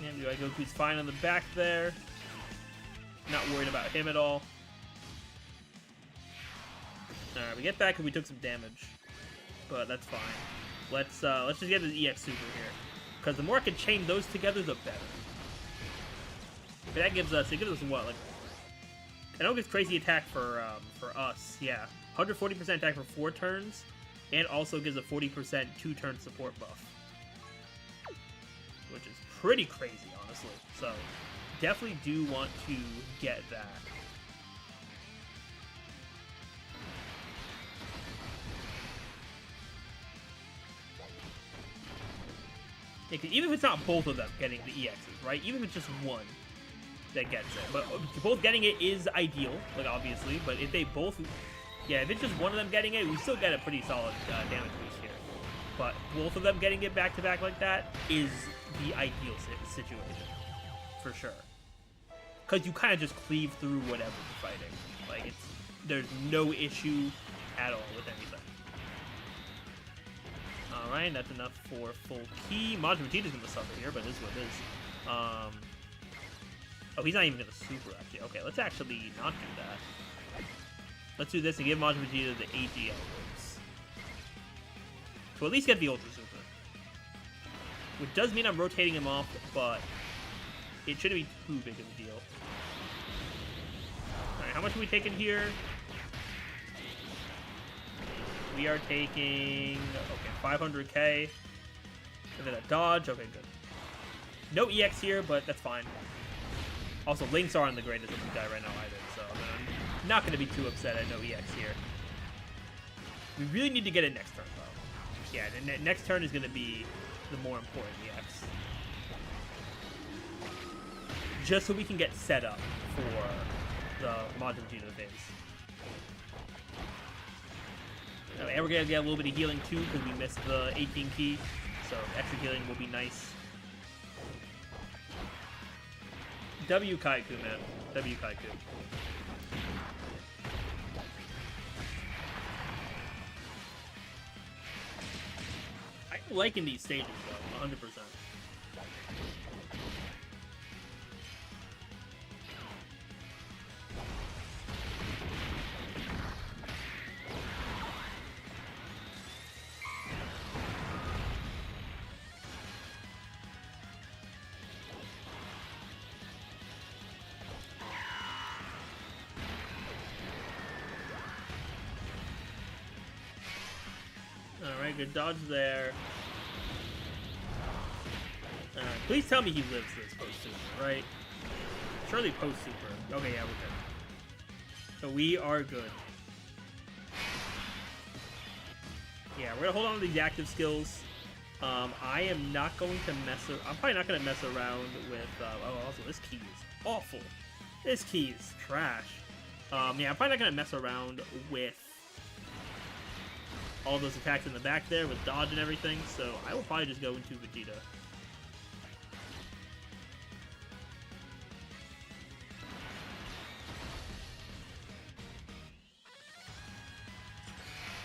And UI Goku's fine on the back there. Not worried about him at all. Alright, we get back and we took some damage. But that's fine. Let's just get the EX Super here. Because the more I can chain those together, the better. But that gives us, what, like, I know it gives crazy attack for us, yeah. 140% attack for 4 turns, and also gives a 40% 2-turn support buff. Which is pretty crazy, honestly. So, definitely do want to get that. Yeah, 'cause even if it's not both of them getting the EXs, right? Even if it's just one that gets it. But both getting it is ideal, like, obviously. But if they both... Yeah, if it's just one of them getting it, we still get a pretty solid damage boost here. But both of them getting it back-to-back like that is the ideal situation. For sure. Because you kind of just cleave through whatever you're fighting. Like, there's no issue at all with anything. Alright, that's enough for full key. Majin Vegeta's gonna suffer here, but this is what it is. Oh, he's not even gonna super, actually. Okay, let's actually not do that. Let's do this and give Majin Vegeta the AGL moves. To at least get the Ultra Super. Which does mean I'm rotating him off, but it shouldn't be too big of a deal. Alright, how much are we taking here? We are taking, okay, 500k. And then a dodge. Okay, good. No EX here, but that's fine. Also, links aren't the greatest of the guy right now either, so I'm not going to be too upset at no EX here. We really need to get it next turn, though. Yeah, the next turn is going to be the more important EX. Just so we can get set up for the Majin Vegeta phase. And we're going to get a little bit of healing, too, because we missed the 18 key. So extra healing will be nice. W Kaiku, man. W Kaiku. I'm liking these stages, though, 100%. Alright, good dodge there. Alright, please tell me he lives this post-super, right? Surely post-super. Okay, yeah, we're good. So we are good. Yeah, we're gonna hold on to these active skills. I am not going to I'm probably not gonna mess around with, oh, also, this key is awful. This key is trash. Yeah, I'm probably not gonna mess around with all those attacks in the back there with dodge and everything, so I will probably just go into Vegeta.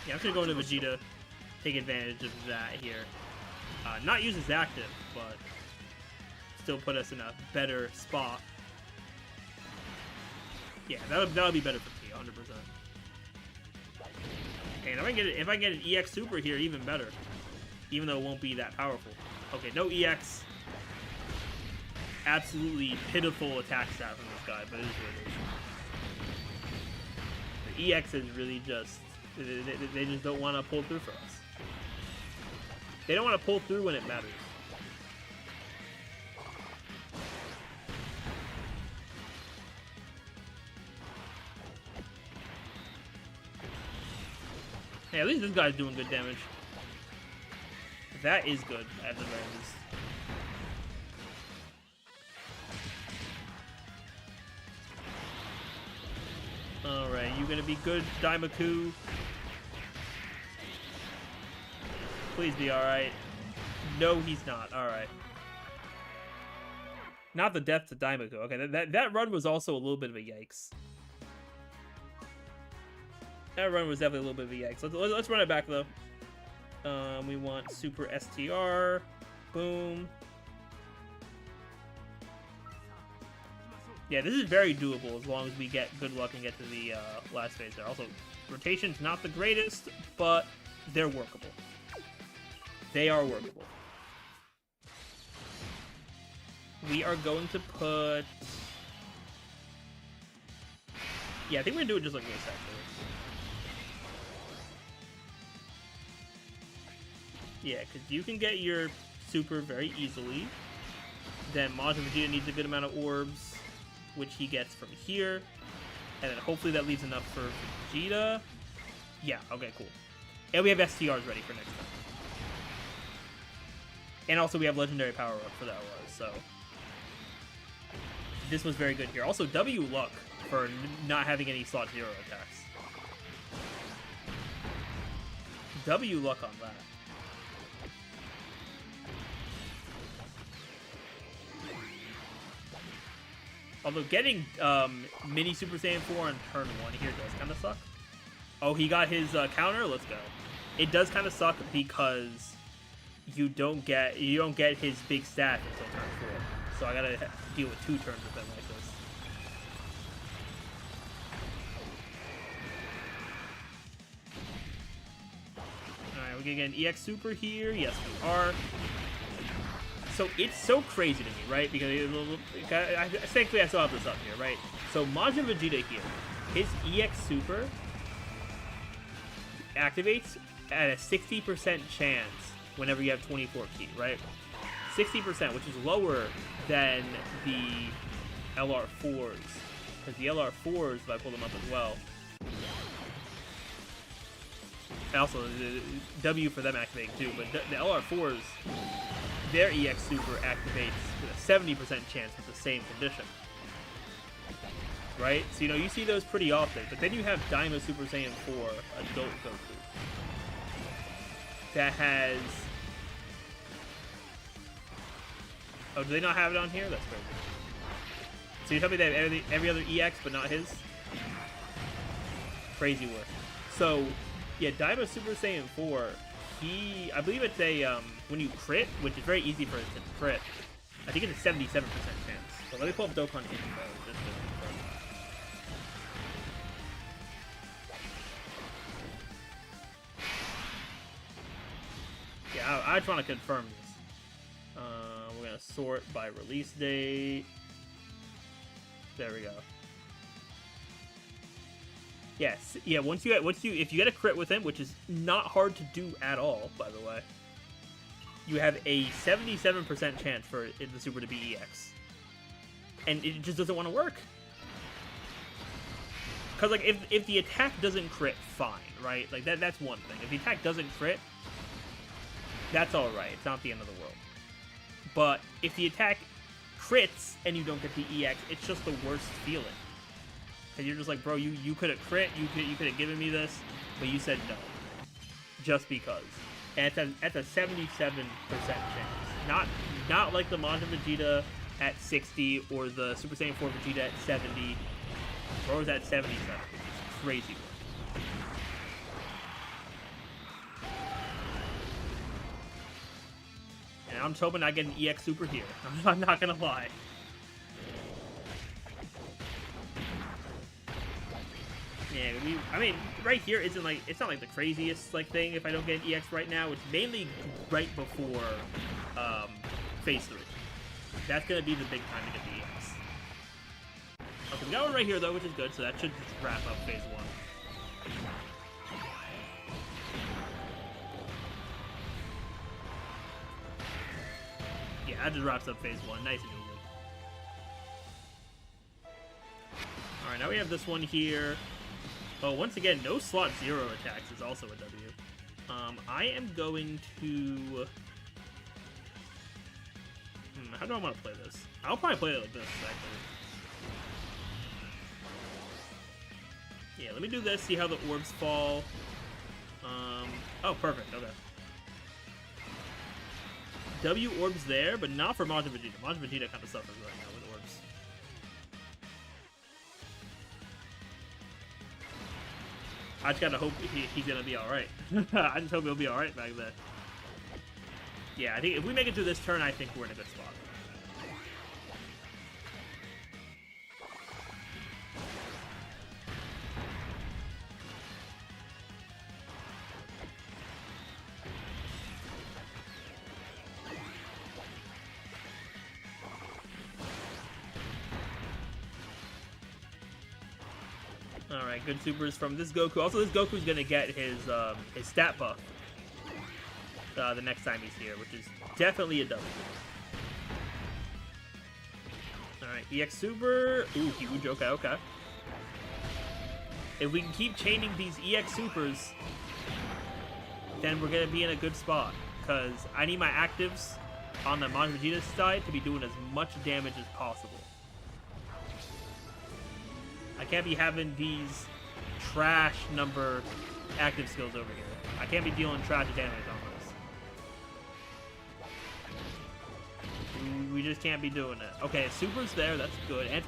Yeah, I'm just gonna go into Vegeta, take advantage of that here. Not use his active, but still put us in a better spot. Yeah, that'll be better for T, 100%. And if I get an EX Super here, even better. Even though it won't be that powerful. Okay, no EX. Absolutely pitiful attack stat from this guy, but it is what it is. The EX is really just... They just don't want to pull through for us. They don't want to pull through when it matters. Hey, at least this guy's doing good damage. That is good, at the very least. Alright, you gonna be good, Daimaku? Please be alright. No, he's not. Alright. Not the death to Daimaku. Okay, that run was also a little bit of a yikes. That run was definitely a little bit of a yikes. Let's run it back, though. We want Super STR. Boom. Yeah, this is very doable as long as we get good luck and get to the last phase there. Also, rotation's not the greatest, but they're workable. They are workable. We are going to put... Yeah, I think we're going to do it just like this, actually. Yeah, because you can get your super very easily. Then Majin Vegeta needs a good amount of orbs, which he gets from here. And then hopefully that leaves enough for Vegeta. Yeah, okay, cool. And we have STRs ready for next time. And also we have Legendary Power-Up for that was, so... This was very good here. Also, W luck for not having any slot 0 attacks. W luck on that. Although getting mini Super Saiyan 4 on turn 1 here does kind of suck. Oh, he got his counter? Let's go. It does kind of suck because you don't get his big stat until turn 4. So I gotta deal with 2 turns with him like this. Alright, we're gonna get an EX Super here. Yes, we are. So it's so crazy to me, right? Because thankfully I still have this up here, right? So Majin Vegeta here his EX Super activates at a 60% chance whenever you have 24 key, right? 60%, which is lower than the LR4s. Because the LR4s, if I pull them up as well, and also the W for them activating too, but the LR4s, their EX Super activates with a 70% chance with the same condition. Right? So, you see those pretty often, but then you have Daima Super Saiyan 4 Adult Goku that has... Oh, do they not have it on here? That's crazy. So you tell me they have every other EX, but not his? Crazy work. So, yeah, Daima Super Saiyan 4, I believe it's a, when you crit, which is very easy for it to crit, I think it's a 77% chance. So let me pull up Dokkan info, just to confirm that. Yeah, I just want to confirm this. We're gonna sort by release date. There we go. Yes, yeah. If you get a crit with him, which is not hard to do at all, by the way, you have a 77% chance for the Super to be EX, and it just doesn't want to work. Cause like if the attack doesn't crit, fine, right? Like that's one thing. If the attack doesn't crit, that's all right. It's not the end of the world. But if the attack crits and you don't get the EX, it's just the worst feeling. And you're just like, bro, you could have crit, you could have given me this, but you said no, just because. And it's a 77% chance. Not like the Majin Vegeta at 60 or the Super Saiyan 4 Vegeta at 70. Bro's at 77. It's crazy. And I'm just hoping I get an EX Super here. I'm not gonna lie. Yeah, I mean, right here isn't like, it's not like the craziest like thing if I don't get an EX right now. It's mainly right before Phase 3. That's gonna be the big time to get the EX. Okay, we got one right here though, which is good, so that should just wrap up Phase 1. Yeah, that just wraps up Phase 1. Nice and easy. Alright, now we have this one here. Oh, once again, no slot 0 attacks is also a W. I am going to... how do I want to play this? I'll probably play it like this, actually. Yeah, let me do this, see how the orbs fall. Oh, perfect, okay. W orbs there, but not for Majin Vegeta. Majin Vegeta kind of suffers right now with orbs. I just gotta hope he's gonna be alright. I just hope he'll be alright back then. Yeah, I think if we make it through this turn, I think we're in a good spot. Alright, good supers from this Goku. Also, this Goku's gonna get his stat buff the next time he's here, which is definitely a W. Alright, EX Super. Ooh, huge. Okay, okay. If we can keep chaining these EX Supers, then we're gonna be in a good spot. Because I need my actives on the Majin Vegeta side to be doing as much damage as possible. I can't be having these trash number active skills over here. I can't be dealing trash damage on this. We just can't be doing it. Okay, Super's there, that's good. And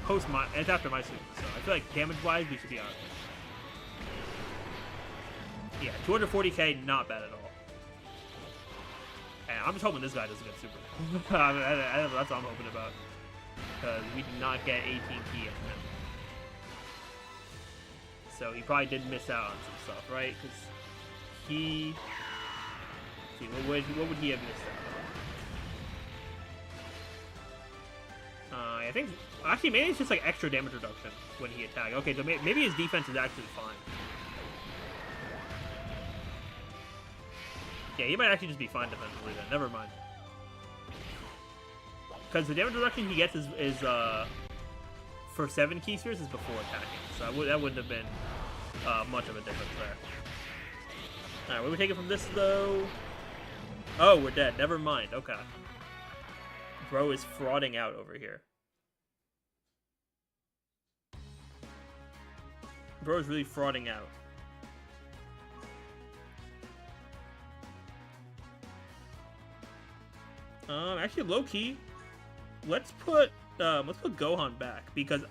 it's after my Super, so I feel like damage-wise, we should be alright. Yeah, 240k, not bad at all. And I'm just hoping this guy doesn't get Super. That's what I'm hoping about. Because we did not get 18 key in him. So he probably did miss out on some stuff, right? Because he... Let's see, what would he have missed out I think actually maybe it's just like extra damage reduction when he attacks. Okay, so maybe his defense is actually fine. Yeah, he might actually just be fine defensively then. Never mind. Because the damage reduction he gets is for 7 key spheres is before attacking, so that wouldn't have been much of a difference there. All right, what are we taking from this though? Oh, we're dead. Never mind. Okay. Bro is frauding out over here. Bro is really frauding out. Actually, low key, let's put Gohan back, because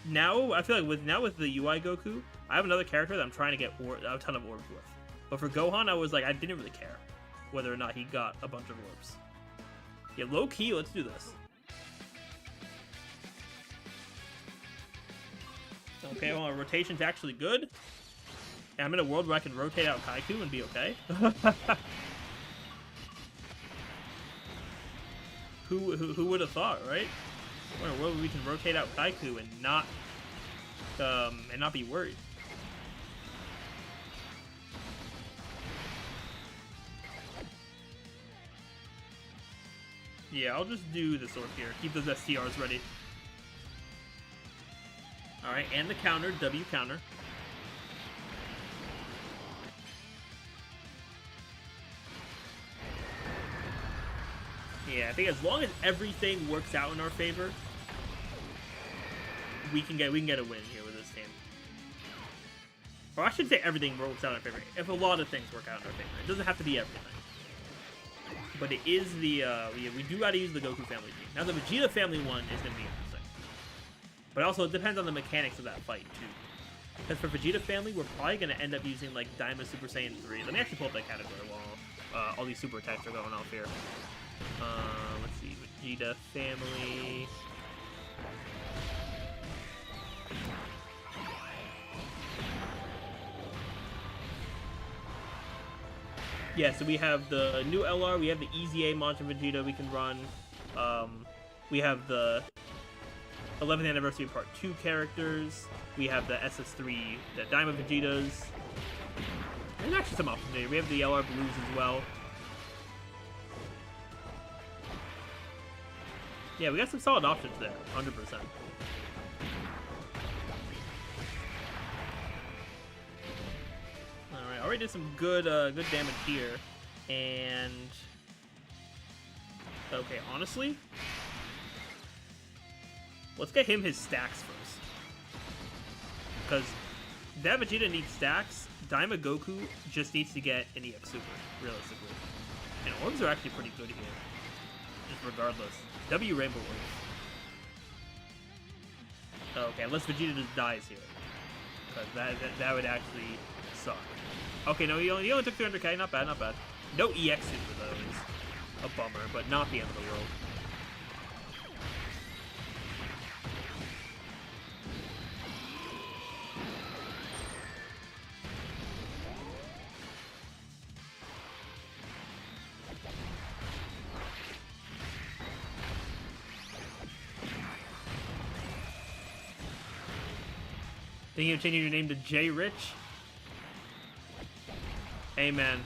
now I feel like with the UI Goku, I have another character that I'm trying to get a ton of orbs with. But for Gohan, I was like, I didn't really care whether or not he got a bunch of orbs. Yeah, low key, let's do this. Okay, well, rotation's actually good. And I'm in a world where I can rotate out Kaiku and be okay. Who would have thought, right? We're in a world where we can rotate out Kaiku and not be worried. Yeah, I'll just do the sword here. Keep those STRs ready. Alright, and the counter, W counter. Yeah, I think as long as everything works out in our favor, we can get a win here with this team. Or I should say everything works out in our favor. If a lot of things work out in our favor, it doesn't have to be everything. But it is the we do got to use the Goku family team. Now the Vegeta family one is going to be interesting. But also it depends on the mechanics of that fight too. Because for Vegeta family, we're probably going to end up using like Daima Super Saiyan 3. Let me actually pull up that category while all these super attacks are going off here. Let's see, Vegeta family. Yeah, so we have the new LR, we have the EZA Mantra Vegeta we can run. We have the 11th Anniversary Part 2 characters. We have the SS3, the Daima Vegetas. And actually some options here. We have the LR Blues as well. Yeah, we got some solid options there, 100%. Alright, already did some good damage here. And okay, honestly, let's get him his stacks first. Because that Vegeta needs stacks. Daima Goku just needs to get an EX Super, realistically. And orbs are actually pretty good here. Just regardless. W Rainbow Orbs. Okay, unless Vegeta just dies here. Because that would actually suck. Okay, no, he only took 300k. Not bad, not bad. No EX Super, though, is a bummer, but not the end of the world. Thinking of changing your name to J Rich? Hey, man.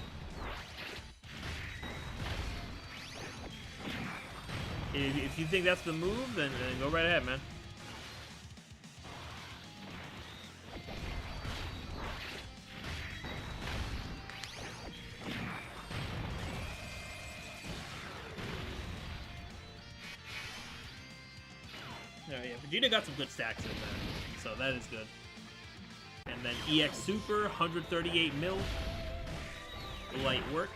If you think that's the move, then go right ahead, man. Oh, yeah, Vegeta got some good stacks in there, so that is good. And then EX Super, 138 mil. Light work.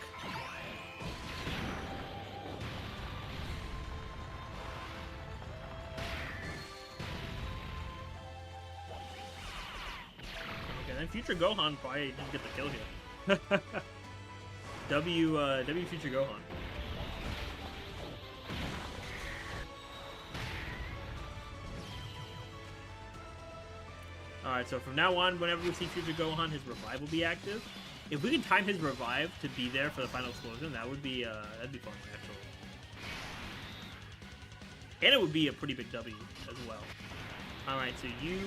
Okay, then Future Gohan probably didn't get the kill here. W Future Gohan. Alright, so from now on, whenever we see Future Gohan, his revive will be active. If we can time his revive to be there for the final explosion, that would be that'd be fun, actually. And it would be a pretty big W as well. Alright, so you...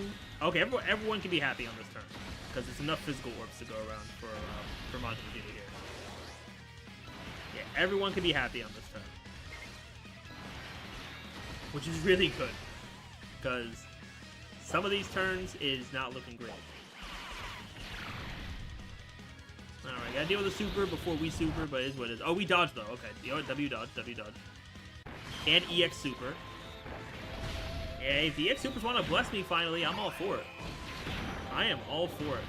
Okay, everyone can be happy on this turn. Because it's enough physical orbs to go around for Majin Vegeta here. Yeah, everyone can be happy on this turn. Which is really good. Because some of these turns is not looking great. Alright, gotta deal with the super before we super, but it is what it is. Oh, we dodged though. Okay, W dodge, W dodge. And EX super. Yeah, if the EX supers want to bless me finally, I'm all for it. I am all for it.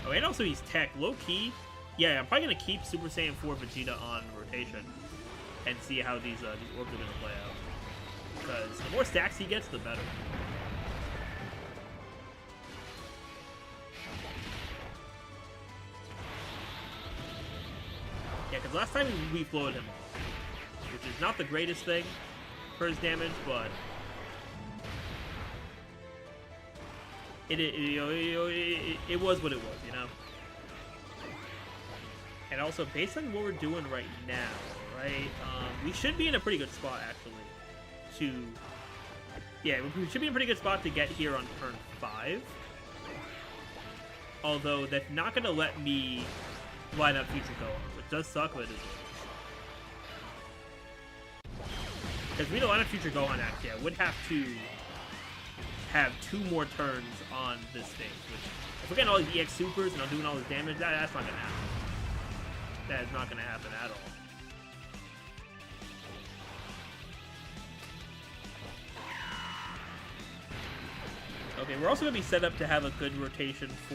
Oh, and also he's tech. Low key. Yeah, I'm probably going to keep Super Saiyan 4 Vegeta on rotation. And see how these orbs are going to play out. Because the more stacks he gets, the better. Yeah, because last time we floated him off. Which is not the greatest thing for his damage, but... It was what it was, you know? And also, based on what we're doing right now, right? We should be in a pretty good spot, actually, to... Yeah, we should be in a pretty good spot to get here on turn 5. Although, they're not going to let me line up Future Gohan, which does suck, but it is what it is. Because for me to line up Future Gohan, actually, I would have to have 2 more turns on this stage, which, if we're getting all these EX supers and I'm doing all this damage, that's not going to happen. That is not going to happen at all. Okay, we're also going to be set up to have a good rotation for,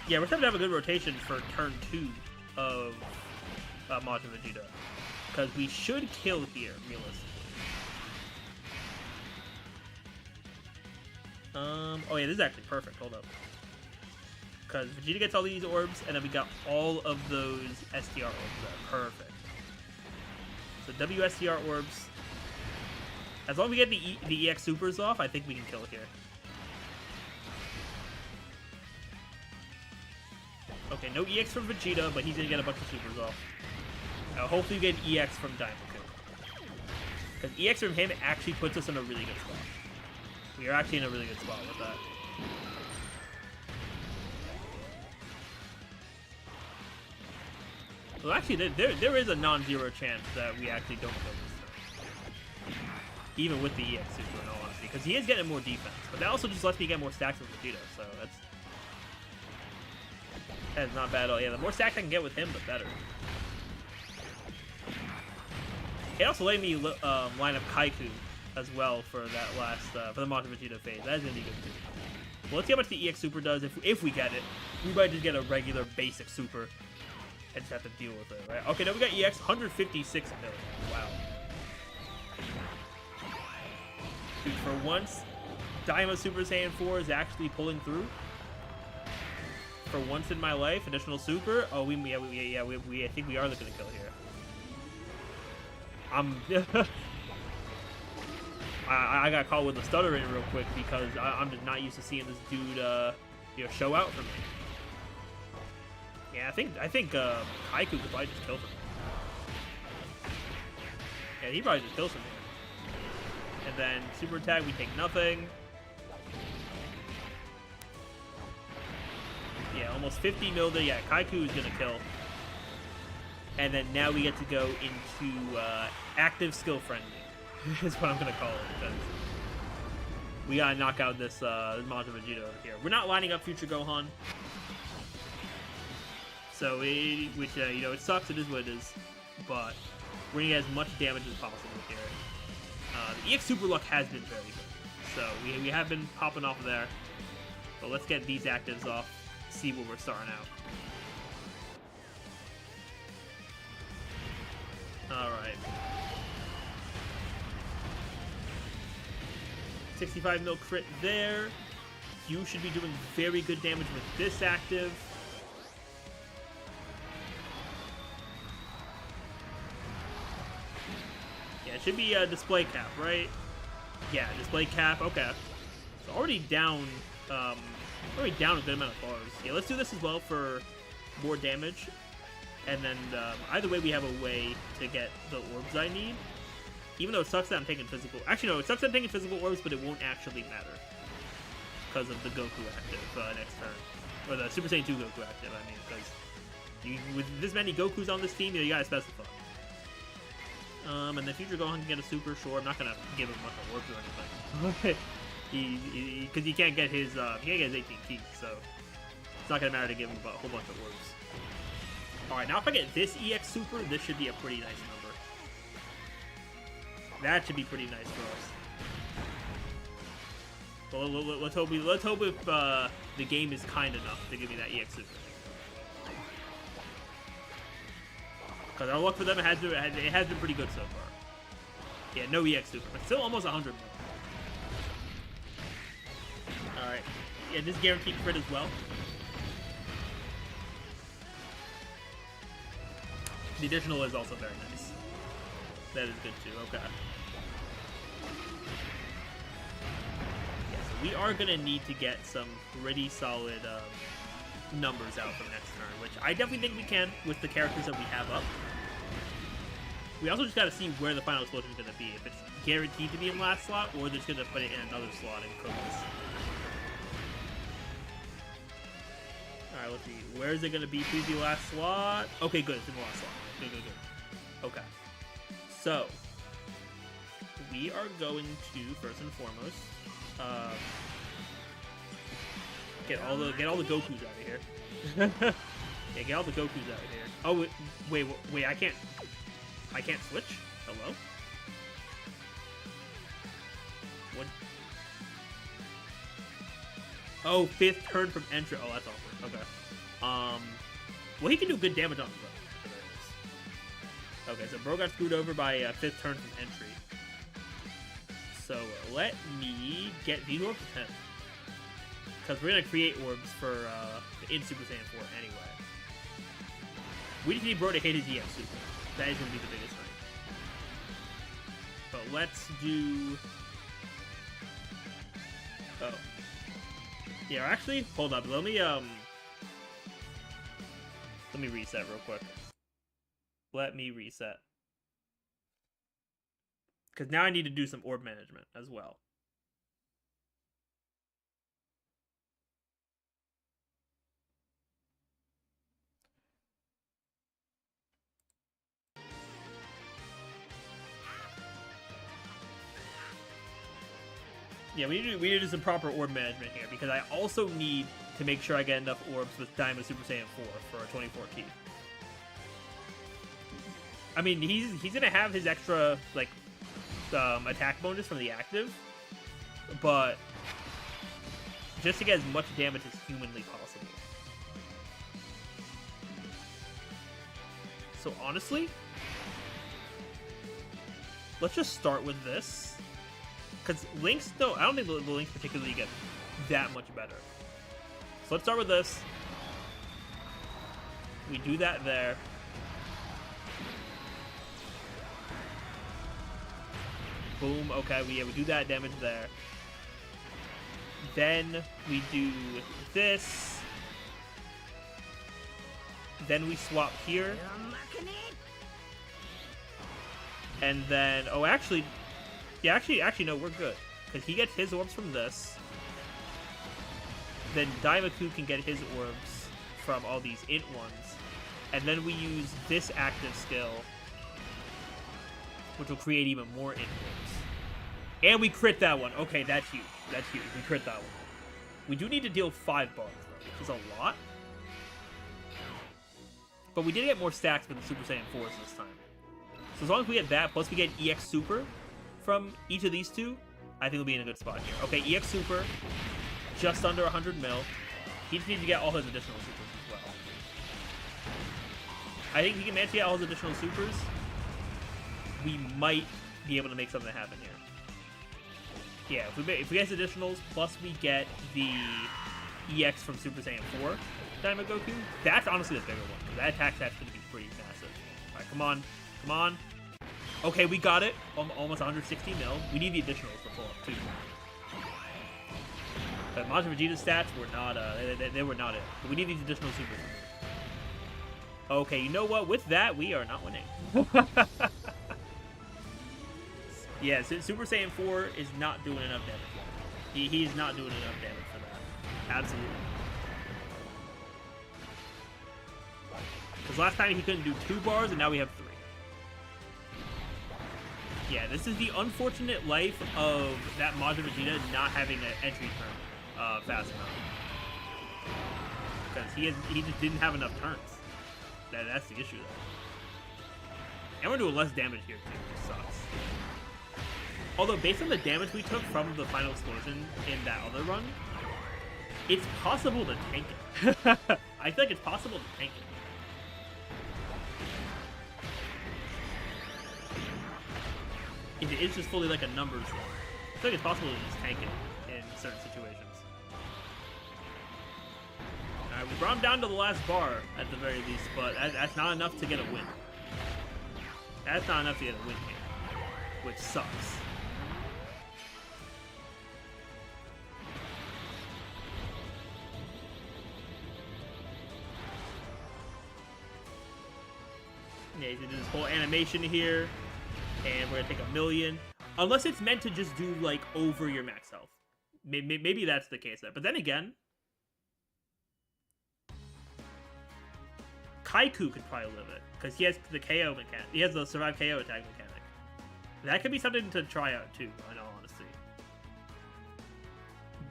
yeah, we're set up to have a good rotation for turn 2 of Majin Vegeta. Because we should kill here, realistically. Oh yeah, this is actually perfect. Hold up. Because Vegeta gets all these orbs, and then we got all of those STR orbs there. Perfect. So WSTR orbs. As long as we get the EX supers off, I think we can kill it here. Okay, no EX from Vegeta, but he's gonna get a bunch of supers off. Hopefully we get an EX from Daimoku. Because EX from him actually puts us in a really good spot. We are actually in a really good spot with that. Well, actually, there is a non-zero chance that we actually don't kill this turn. Even with the EX super, in all honesty. Because he is getting more defense. But that also just lets me get more stacks with Vegeta, so that's not bad at all. Yeah, the more stacks I can get with him, the better. It also let me line up Kaiku as well for that last, for the Majin Vegeta phase. That is going to be good too. Well, let's see how much the EX super does. If we get it, we might just get a regular basic super and just have to deal with it, right? Okay, now we got EX 156 million. Wow. Dude, for once, Daima Super Saiyan 4 is actually pulling through. For once in my life, additional super. Oh, I think we are looking to kill here. I got caught with a stutter in real quick because I'm just not used to seeing this dude, show out for me. Yeah, I think Kaiku could probably just kill him. Yeah, he probably just kills him here. And then super attack, we take nothing. Yeah, almost 50 mil there. Yeah, Kaiku is gonna kill. And then now we get to go into active skill friendly. Is what I'm gonna call it, because we gotta knock out this Majin Vegeta over here. We're not lining up Future Gohan, so it sucks. It is what it is, but we're gonna get as much damage as possible here. The EX Super Luck has been very good, so we have been popping off there. But let's get these actives off. See where we're starting out. All right. 65 mil crit there. You should be doing very good damage with this active. Yeah, it should be a display cap, right? Yeah, display cap. Okay. So already down a good amount of bars. Yeah, let's do this as well for more damage. And then either way, we have a way to get the orbs I need. Even though it sucks that I'm taking physical... Actually, no, it sucks that I'm taking physical orbs, but it won't actually matter. Because of the Goku active next turn. Or the Super Saiyan 2 Goku active, I mean. Because with this many Gokus on this team, you gotta specify. And the future Gohan can get a super, sure. I'm not gonna give him a bunch of orbs or anything. Because he can't get his 18 keys, so... It's not gonna matter to give him a whole bunch of orbs. Alright, now if I get this EX Super, this should be a pretty nice number. That should be pretty nice for us. Well, let's hope if the game is kind enough to give me that EX Super. Because our luck for them, it has been pretty good so far. Yeah, no EX Super, but still almost 100 more. Alright. Yeah, this guaranteed crit as well. The additional is also very nice. That is good too, okay. Yeah, so we are going to need to get some pretty solid numbers out from next turn, which I definitely think we can with the characters that we have up. We also just got to see where the final explosion is going to be. If it's guaranteed to be in last slot, or they're just going to put it in another slot and cook this. Alright, let's see. Where is it going to be? Please be last slot. Okay, good. It's in the last slot. Good, good, good. Okay. So, we are going to, first and foremost, get all the Gokus out of here. Yeah, get all the Gokus out of here. Oh, wait, I can't switch? Hello? What? Oh, 5th turn from entry. Oh, that's awkward. Okay. Well, he can do good damage on him, though. Okay, so Bro got screwed over by 5th turn from entry. So let me get these orbs to 10. Because we're going to create orbs for in Super Saiyan 4 anyway. We just need Bro to hit his EX Super. That is going to be the biggest thing. But let's do... Oh. Yeah, actually, hold up. Let me reset real quick. Let me reset. Because now I need to do some orb management as well. Yeah, we need to do some proper orb management here, because I also need to make sure I get enough orbs with Diamond Super Saiyan 4 for a 24 key. I mean, he's gonna have his extra, like, attack bonus from the active, but just to get as much damage as humanly possible. So honestly, let's just start with this. Because Links, no, I don't think the Links particularly get that much better. So let's start with this. We do that there. Boom, okay, we do that damage there. Then we do this. Then we swap here. And then, oh, actually, yeah, actually, no, we're good. Because he gets his orbs from this. Then Daimaku can get his orbs from all these int ones. And then we use this active skill, which will create even more int orbs. And we crit that one. Okay, that's huge. That's huge. We crit that one. We do need to deal 5 bars, though, which is a lot. But we did get more stacks with the Super Saiyan 4s this time. So as long as we get that, plus we get EX Super from each of these two, I think we'll be in a good spot here. Okay, EX Super, just under 100 mil. He just needs to get all his additional supers as well. I think if he can manage to get all his additional supers, we might be able to make something happen here. Yeah, if we get his additionals, plus we get the EX from Super Saiyan 4 Diamond Goku, that's honestly the bigger one, because that attack stat's going to be pretty massive. Alright, come on. Come on. Okay, we got it. Almost 160 mil. We need the additionals to pull up, too. But Majin Vegeta's stats were not, they were not it. But we need these additional supers. Okay, you know what? With that, we are not winning. Yeah, Super Saiyan 4 is not doing enough damage. He's not doing enough damage for that. Absolutely. Because last time he couldn't do 2 bars, and now we have 3. Yeah, this is the unfortunate life of that Majin Vegeta not having an entry turn fast enough. Because he just didn't have enough turns. That's the issue, though. And we're doing less damage here, too, which sucks. Although, based on the damage we took from the final explosion in that other run, it's possible to tank it. I feel like it's possible to tank it. If it is just fully like a numbers run, I feel like it's possible to just tank it in certain situations. Alright, we brought him down to the last bar at the very least, but that's not enough to get a win. That's not enough to get a win here, which sucks. Yeah, he's gonna do this whole animation here. And we're gonna take 1,000,000. Unless it's meant to just do, like, over your max health. Maybe that's the case there. But then again, Kaiku could probably live it. Because he has the KO mechanic. He has the survive KO attack mechanic. That could be something to try out, too, in all honesty.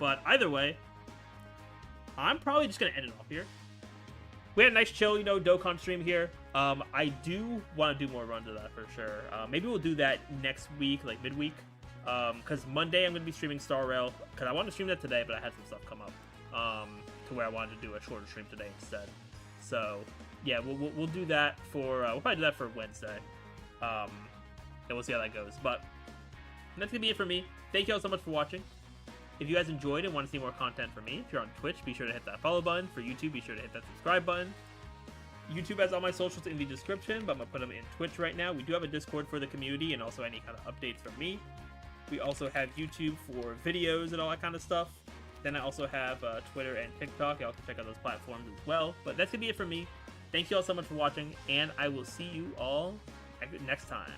But either way, I'm probably just gonna end it off here. We had a nice chill, Dokkan stream here. I do want to do more runs of that for sure. Maybe we'll do that next week, like midweek. Because Monday I'm going to be streaming Star Rail. Because I wanted to stream that today, but I had some stuff come up. To where I wanted to do a shorter stream today instead. So, yeah, we'll do that for... we'll probably do that for Wednesday. And we'll see how that goes. But that's going to be it for me. Thank you all so much for watching. If you guys enjoyed and want to see more content from me, if you're on Twitch, be sure to hit that follow button. For YouTube, be sure to hit that subscribe button. YouTube has all my socials in the description, but I'm going to put them in Twitch right now. We do have a Discord for the community and also any kind of updates from me. We also have YouTube for videos and all that kind of stuff. Then I also have Twitter and TikTok. You all can check out those platforms as well. But that's going to be it for me. Thank you all so much for watching, and I will see you all next time.